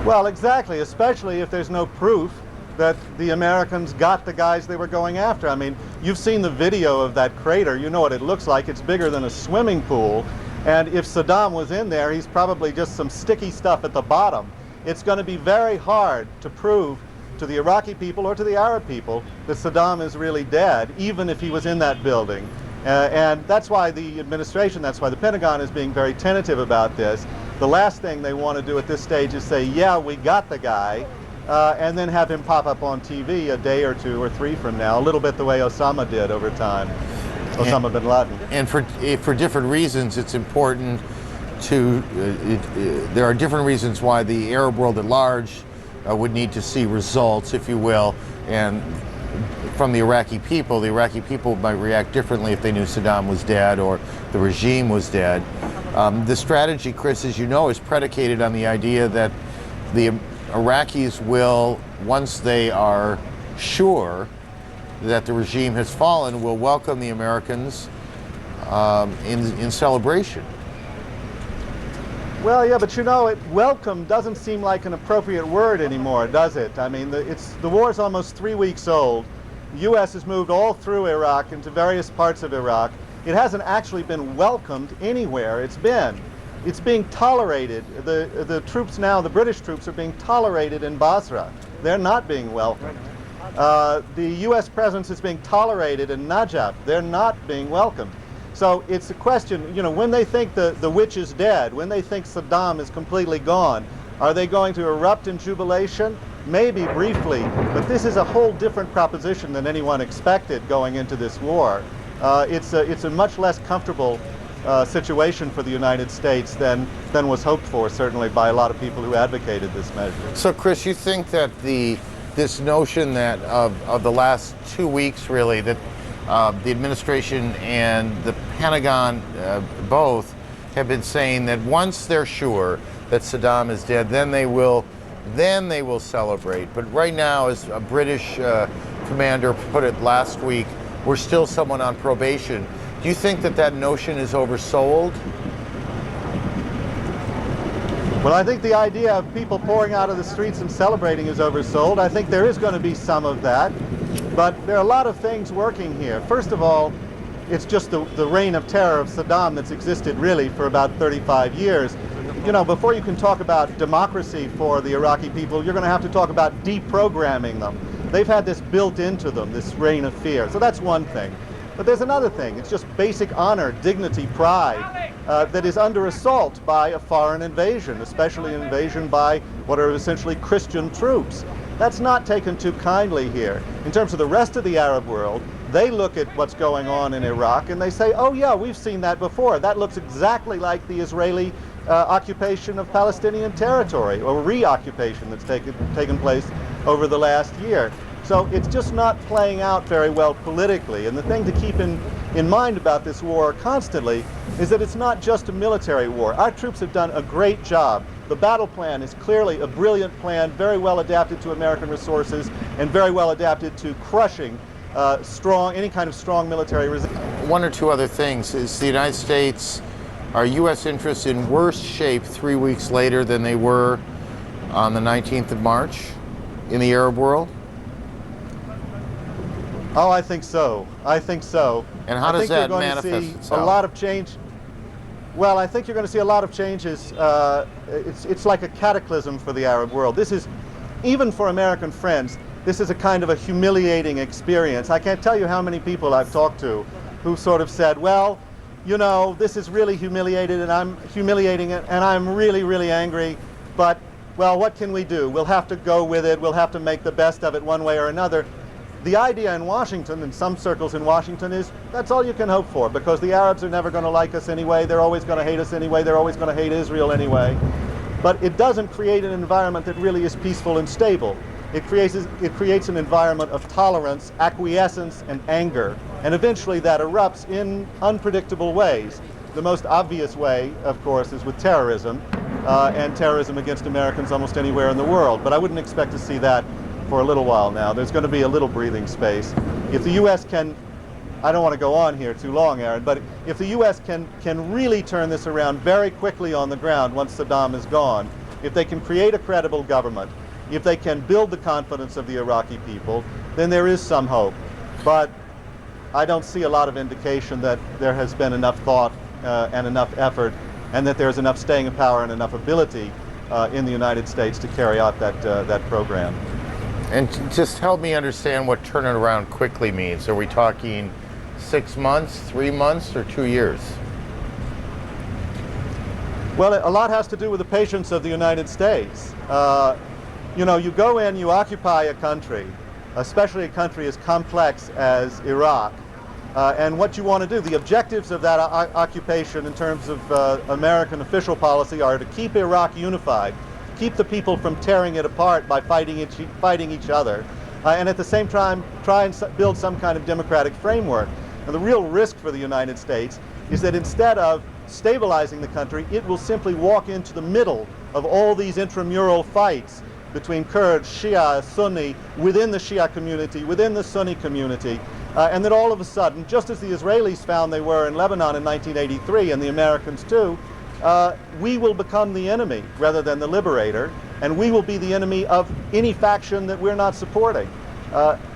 Well, exactly, especially if there's no proof that the Americans got the guys they were going after. I mean, you've seen the video of that crater. You know what it looks like. It's bigger than a swimming pool. And if Saddam was in there, he's probably just some sticky stuff at the bottom. it's going to be very hard to prove to the Iraqi people or to the Arab people that Saddam is really dead, even if he was in that building. And that's why the administration, that's why the Pentagon is being very tentative about this. The last thing they want to do at this stage is say, yeah, we got the guy, and then have him pop up on TV a day or 2 or 3 from now, a little bit the way Osama did over time, Osama bin Laden. And for different reasons, it's important to, there are different reasons why the Arab world at large would need to see results, if you will, and from the Iraqi people might react differently if they knew Saddam was dead or the regime was dead. The strategy, Chris, as you know, is predicated on the idea that the Iraqis will, once they are sure that the regime has fallen, will welcome the Americans in celebration. Well, yeah, but you know, welcome doesn't seem like an appropriate word anymore, does it? I mean, the war's almost 3 weeks old. The U.S. has moved all through Iraq into various parts of Iraq. It hasn't actually been welcomed anywhere it's been. It's being tolerated. The troops now, the British troops, are being tolerated in Basra. They're not being welcomed. The U.S. presence is being tolerated in Najaf. They're not being welcomed. So it's a question, you know, when they think the witch is dead, when they think Saddam is completely gone, are they going to erupt in jubilation? Maybe briefly, but this is a whole different proposition than anyone expected going into this war. It's a much less comfortable situation for the United States than was hoped for, certainly by a lot of people who advocated this measure. So, Chris, you think that this notion that of the last 2 weeks, really, that the administration and the Pentagon both have been saying that once they're sure that Saddam is dead, then they will celebrate. But right now, as a British commander put it last week, we're still someone on probation. Do you think that notion is oversold? Well, I think the idea of people pouring out of the streets and celebrating is oversold. I think there is going to be some of that. But there are a lot of things working here. First of all, it's just the reign of terror of Saddam that's existed really for about 35 years. You know, before you can talk about democracy for the Iraqi people, you're going to have to talk about deprogramming them. They've had this built into them, this reign of fear. So that's one thing. But there's another thing. It's just basic honor, dignity, pride that is under assault by a foreign invasion, especially an invasion by what are essentially Christian troops. That's not taken too kindly here. In terms of the rest of the Arab world, they look at what's going on in Iraq and they say, oh yeah, we've seen that before. That looks exactly like the Israeli occupation of Palestinian territory, or reoccupation that's taken place over the last year. So it's just not playing out very well politically. And the thing to keep in mind about this war constantly is that it's not just a military war. Our troops have done a great job. The battle plan is clearly a brilliant plan, very well adapted to American resources and very well adapted to crushing any kind of strong military resistance. One or two other things. Is the United States, are U.S. interests in worse shape 3 weeks later than they were on the 19th of March in the Arab world? Oh, I think so. I think so. And how does that manifest itself? A lot of change. Well, I think you're going to see a lot of changes. It's like a cataclysm for the Arab world. This is, even for American friends, this is a kind of a humiliating experience. I can't tell you how many people I've talked to who sort of said, well, you know, this is really humiliating and I'm really, really angry, but, well, what can we do? We'll have to go with it. We'll have to make the best of it one way or another. The idea in Washington, in some circles in Washington, is that's all you can hope for, because the Arabs are never going to like us anyway. They're always going to hate us anyway. They're always going to hate Israel anyway. But it doesn't create an environment that really is peaceful and stable. It creates an environment of tolerance, acquiescence, and anger. And eventually that erupts in unpredictable ways. The most obvious way, of course, is with terrorism, and terrorism against Americans almost anywhere in the world. But I wouldn't expect to see that for a little while now. There's going to be a little breathing space. If the U.S. can, I don't want to go on here too long, Aaron, but if the U.S. can really turn this around very quickly on the ground once Saddam is gone, if they can create a credible government, if they can build the confidence of the Iraqi people, then there is some hope. But I don't see a lot of indication that there has been enough thought and enough effort, and that there's enough staying power and enough ability in the United States to carry out that program. And just help me understand what turn it around quickly means. Are we talking 6 months, 3 months, or 2 years? Well, a lot has to do with the patience of the United States. You know, you go in, you occupy a country, especially a country as complex as Iraq, and what you want to do, the objectives of that occupation in terms of American official policy are to keep Iraq unified, keep the people from tearing it apart by fighting each other, and at the same time try and build some kind of democratic framework. And the real risk for the United States is that instead of stabilizing the country, it will simply walk into the middle of all these intramural fights between Kurds, Shia, Sunni, within the Shia community, within the Sunni community, and that all of a sudden, just as the Israelis found they were in Lebanon in 1983, and the Americans too, we will become the enemy rather than the liberator, and we will be the enemy of any faction that we're not supporting.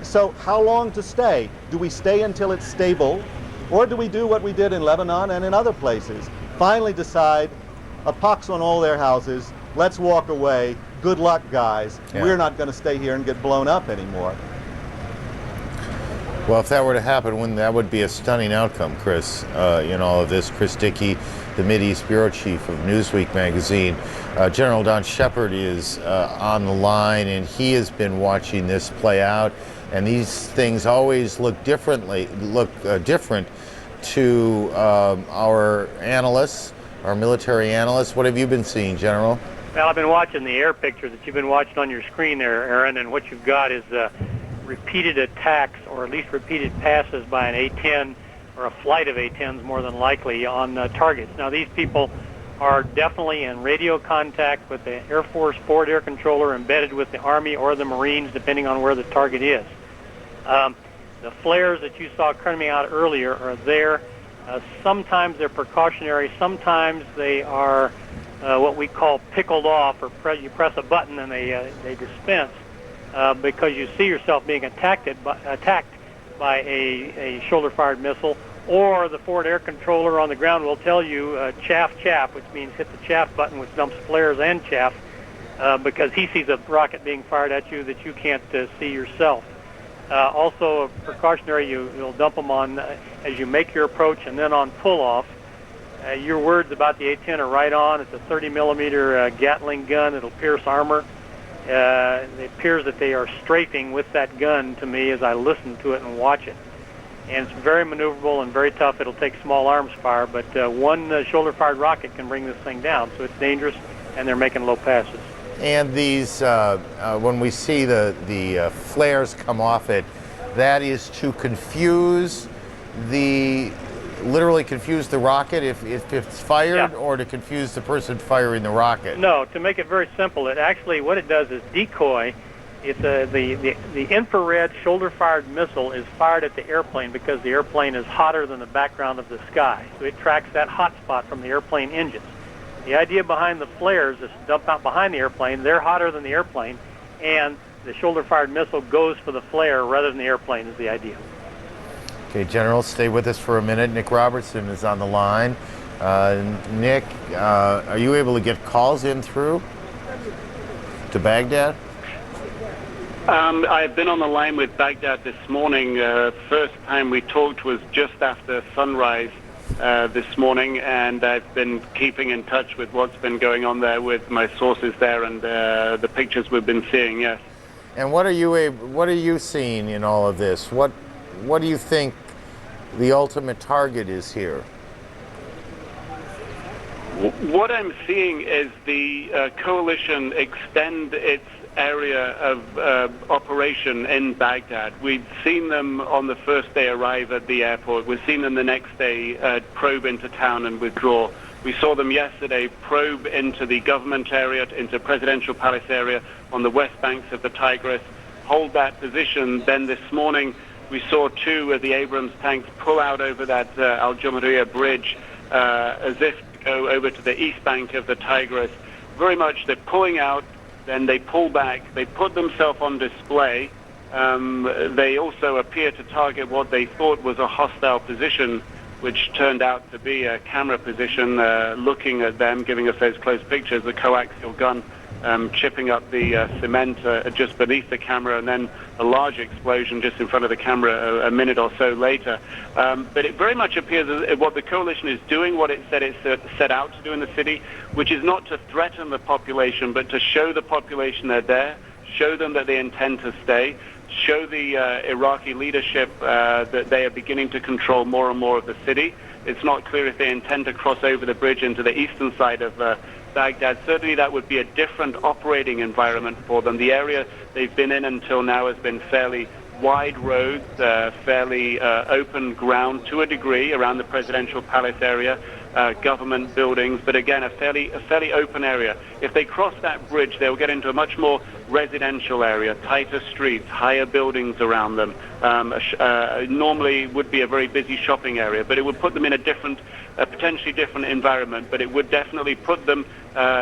So how long to stay? Do we stay until it's stable, or do we do what we did in Lebanon and in other places? Finally decide, a pox on all their houses, let's walk away, good luck guys, we're not going to stay here and get blown up anymore. Well, if that were to happen, that would be a stunning outcome, Chris, in all of this. Chris Dickey, the Mideast Bureau Chief of Newsweek magazine. General Don Shepard is on the line, and he has been watching this play out, and these things always look different to our analysts, our military analysts. What have you been seeing, General? Well, I've been watching the air picture that you've been watching on your screen there, Aaron, and what you've got is repeated attacks, or at least repeated passes by an A-10 or a flight of A-10s more than likely on targets. Now, these people are definitely in radio contact with the Air Force forward air controller embedded with the Army or the Marines, depending on where the target is. The flares that you saw coming out earlier are there. Sometimes they're precautionary. Sometimes they are what we call pickled off, or you press a button and they dispense because you see yourself being attacked by a shoulder-fired missile, or the forward air controller on the ground will tell you chaff, which means hit the chaff button, which dumps flares and chaff, because he sees a rocket being fired at you that you can't see yourself. Also, precautionary, you'll dump them on as you make your approach, and then on pull-off. Your words about the A-10 are right on. It's a 30-millimeter Gatling gun that'll pierce armor. It appears that they are strafing with that gun to me as I listen to it and watch it. And it's very maneuverable and very tough. It'll take small arms fire, but one shoulder-fired rocket can bring this thing down, so it's dangerous, and they're making low passes. And these, when we see the flares come off it, that is to literally confuse the rocket if it's fired, or to confuse the person firing the rocket? No, to make it very simple, what it does is decoy. It's the infrared shoulder-fired missile is fired at the airplane because the airplane is hotter than the background of the sky. So it tracks that hot spot from the airplane engines. The idea behind the flares is to dump out behind the airplane. They're hotter than the airplane, and the shoulder-fired missile goes for the flare rather than the airplane is the idea. Okay, General, stay with us for a minute. Nick Robertson is on the line. Nick, are you able to get calls in through to Baghdad? I've been on the line with Baghdad this morning. First time we talked was just after sunrise this morning, and I've been keeping in touch with what's been going on there with my sources there and the pictures we've been seeing, yes. And what are you seeing in all of this? What do you think the ultimate target is here? What I'm seeing is the coalition extend its area of operation in Baghdad. We've seen them on the first day arrive at the airport. We've seen them the next day probe into town and withdraw. We saw them yesterday probe into the government area, into Presidential Palace area on the west banks of the Tigris, hold that position. Then this morning we saw two of the Abrams tanks pull out over that Al Jumeirah bridge as if to go over to the east bank of the Tigris. Very much they're pulling out, then they pull back, they put themselves on display. They also appear to target what they thought was a hostile position which turned out to be a camera position looking at them, giving us those close pictures, the coaxial gun chipping up the cement just beneath the camera, and then a large explosion just in front of the camera a minute or so later. But it very much appears as what the coalition is doing, what it said it set out to do in the city, which is not to threaten the population, but to show the population they're there, show them that they intend to stay, show the Iraqi leadership that they are beginning to control more and more of the city. It's not clear if they intend to cross over the bridge into the eastern side of Baghdad. Certainly that would be a different operating environment for them. The area they've been in until now has been fairly wide roads, fairly open ground to a degree around the presidential palace area, government buildings, but again a fairly open area. If they cross that bridge, they'll get into a much more residential area, tighter streets, higher buildings around them. Normally would be a very busy shopping area, but it would put them in a potentially different environment, but it would definitely put them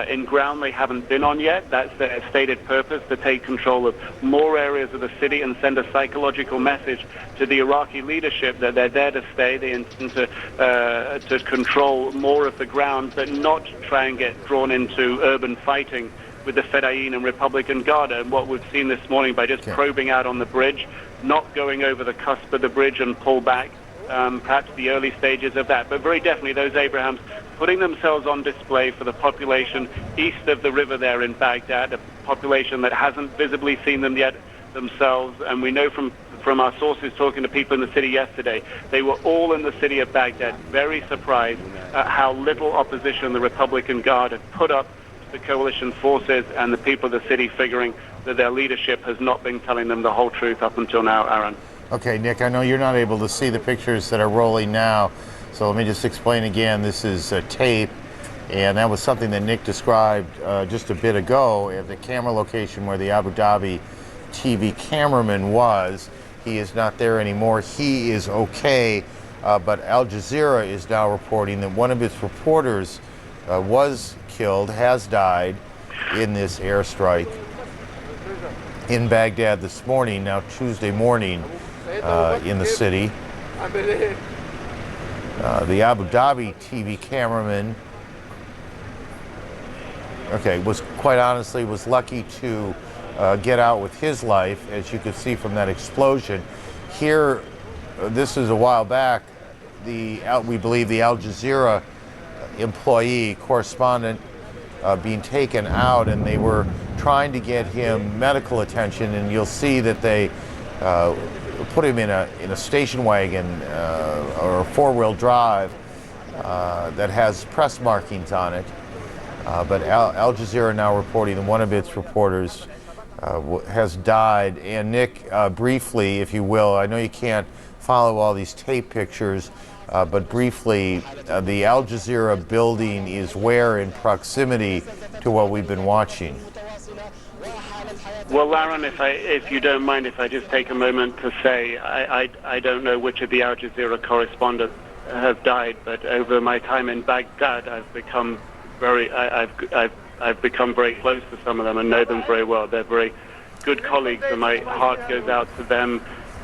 in ground they haven't been on yet. That's their stated purpose, to take control of more areas of the city and send a psychological message to the Iraqi leadership that they're there to stay. They intend to control more of the ground, but not try and get drawn into urban fighting with the Fedayeen and Republican Guard. And what we've seen this morning by just probing out on the bridge, not going over the cusp of the bridge and pull back, perhaps the early stages of that. But very definitely those Abrahams putting themselves on display for the population east of the river there in Baghdad, a population that hasn't visibly seen them yet themselves. And we know from our sources talking to people in the city yesterday, they were all in the city of Baghdad very surprised at how little opposition the Republican Guard had put up to the coalition forces, and the people of the city figuring that their leadership has not been telling them the whole truth up until now, Aaron. Okay, Nick, I know you're not able to see the pictures that are rolling now, so let me just explain again. This is tape, and that was something that Nick described just a bit ago at the camera location where the Abu Dhabi TV cameraman was. He is not there anymore. He is okay, but Al Jazeera is now reporting that one of its reporters was killed, has died in this airstrike in Baghdad this morning, now Tuesday morning, in the city. The Abu Dhabi TV cameraman, was quite honestly was lucky to get out with his life, as you could see from that explosion. Here, this is a while back, we believe the Al Jazeera employee, correspondent, being taken out, and they were trying to get him medical attention, and you'll see that they put him in a station wagon or a four-wheel drive that has press markings on it. But Al Jazeera now reporting that one of its reporters has died. And Nick, briefly, if you will, I know you can't follow all these tape pictures, but briefly, the Al Jazeera building is where in proximity to what we've been watching? Well, Aaron, if you don't mind, if I just take a moment to say, I don't know which of the Al Jazeera correspondents have died, but over my time in Baghdad, I've become very close to some of them and know them very well. They're very good colleagues, and my heart goes out to them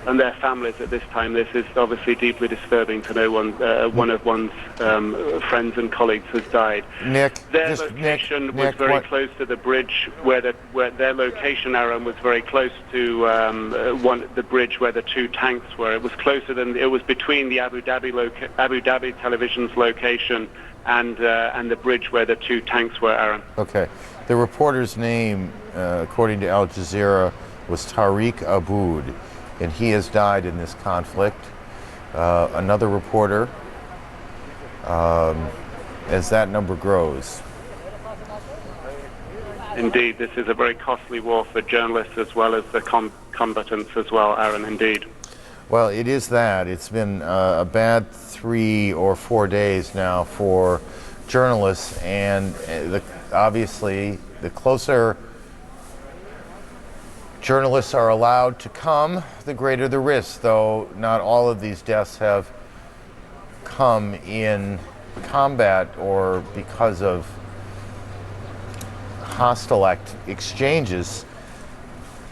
and their families at this time. This is obviously deeply disturbing to know one of one's friends and colleagues has died. Nick, their location was very close to the bridge, where their location, Aaron, was very close to the bridge where the two tanks were. It was closer than it was between the Abu Dhabi television's location and the bridge where the two tanks were, Aaron. Okay. The reporter's name, according to Al Jazeera, was Tariq Aboud, and he has died in this conflict. Another reporter, as that number grows. Indeed, this is a very costly war for journalists as well as the combatants as well, Aaron, indeed. Well, it is that. It's been a bad 3 or 4 days now for journalists, and obviously the closer journalists are allowed to come, the greater the risk, though not all of these deaths have come in combat or because of hostile exchanges.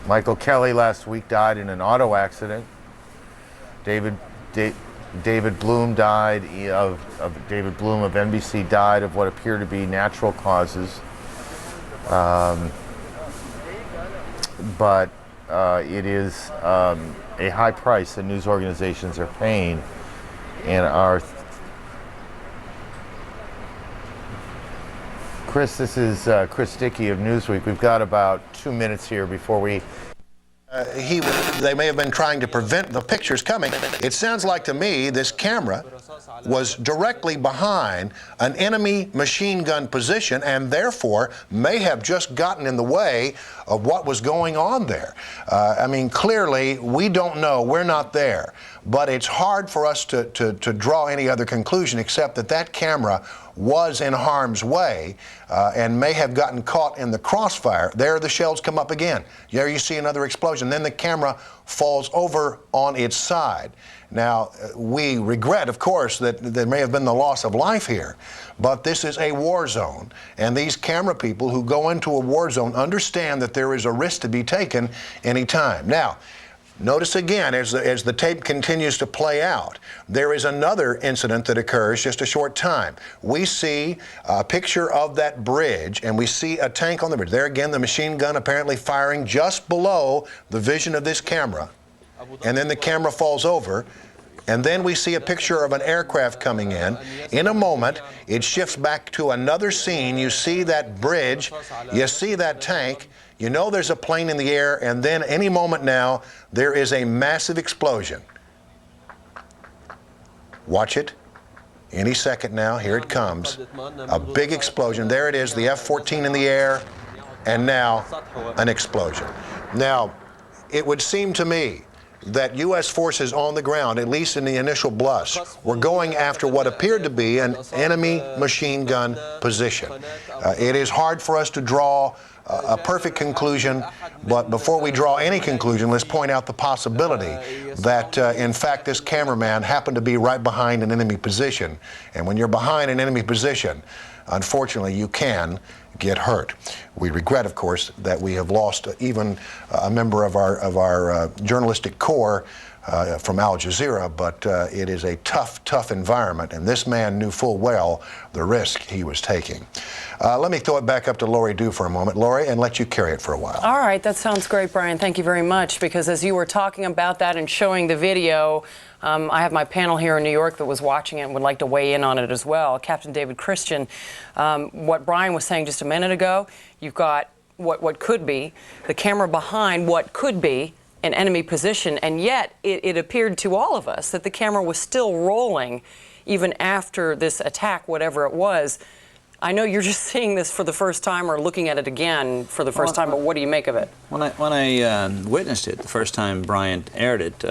Michael Kelly last week died in an auto accident. David David Bloom died David Bloom of NBC died of what appear to be natural causes. But it is a high price that news organizations are paying, and Chris, this is Chris Dickey of Newsweek. We've got about 2 minutes here before we... They may have been trying to prevent the pictures coming. It sounds like to me this camera was directly behind an enemy machine gun position and therefore may have just gotten in the way of what was going on there. I mean, clearly, we don't know. We're not there. But it's hard for us to draw any other conclusion except that that camera was in harm's way and may have gotten caught in the crossfire. There the shells come up again. There you see another explosion. Then the camera falls over on its side. Now, we regret, of course, that there may have been the loss of life here, but this is a war zone, and these camera people who go into a war zone understand that there is a risk to be taken any time. Now, notice again, as the tape continues to play out, there is another incident that occurs just a short time. We see a picture of that bridge, and we see a tank on the bridge. There again, the machine gun apparently firing just below the vision of this camera, and then the camera falls over. And then we see a picture of an aircraft coming in. In a moment, it shifts back to another scene. You see that bridge, you see that tank, you know there's a plane in the air, and then any moment now, there is a massive explosion. Watch it. Any second now, here it comes. A big explosion. There it is, the F-14 in the air, and now an explosion. Now, it would seem to me that U.S. forces on the ground, at least in the initial blush, were going after what appeared to be an enemy machine gun position. It is hard for us to draw a perfect conclusion, but before we draw any conclusion, let's point out the possibility that, in fact, this cameraman happened to be right behind an enemy position. And when you're behind an enemy position, unfortunately, you can get hurt. We regret, of course, that we have lost even a member of our journalistic corps from Al Jazeera, but it is a tough environment, and this man knew full well the risk he was taking. Let me throw it back up to Lori Dew for a moment, Lori, and let you carry it for a while. All right, that sounds great, Brian. Thank you very much, because as you were talking about that and showing the video, I have my panel here in New York that was watching it and would like to weigh in on it as well. Captain David Christian, what Brian was saying just a minute ago, you've got what could be, the camera behind what could be an enemy position, and yet it appeared to all of us that the camera was still rolling even after this attack, whatever it was. I know you're just seeing this for the first time or looking at it again for the first time, but what do you make of it? When I witnessed it the first time Brian aired it,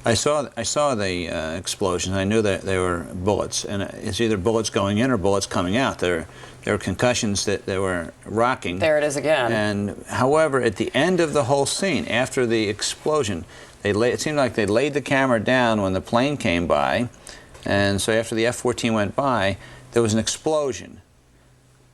I saw the explosions. I knew that they were bullets, and it's either bullets going in or bullets coming out. There were concussions that they were rocking. There it is again. And however, at the end of the whole scene, after the explosion, it seemed like they laid the camera down when the plane came by, and so after the F-14 went by, there was an explosion.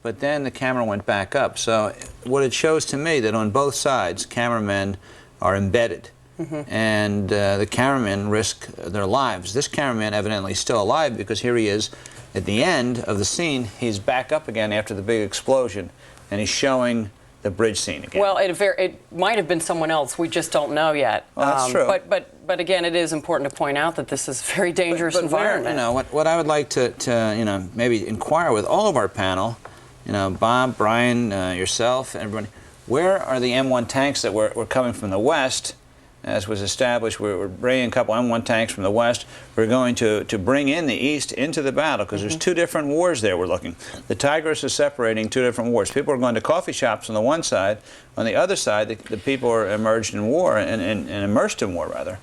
But then the camera went back up. So what it shows to me that on both sides, cameramen are embedded. Mm-hmm. And the cameramen risk their lives. This cameraman evidently is still alive because here he is at the end of the scene. He's back up again after the big explosion, and he's showing the bridge scene again. Well, it might have been someone else. We just don't know yet. Well, that's true. But again, it is important to point out that this is a very dangerous environment. What I would like to maybe inquire with all of our panel, Bob, Brian, yourself, everybody, where are the M1 tanks that were coming from the west? As was established, we're bringing a couple M1 tanks from the west. We're going to bring in the east into the battle because there's two different wars there we're looking. The Tigris is separating two different wars. People are going to coffee shops on the one side. On the other side, the people are emerged in war and immersed in war, rather.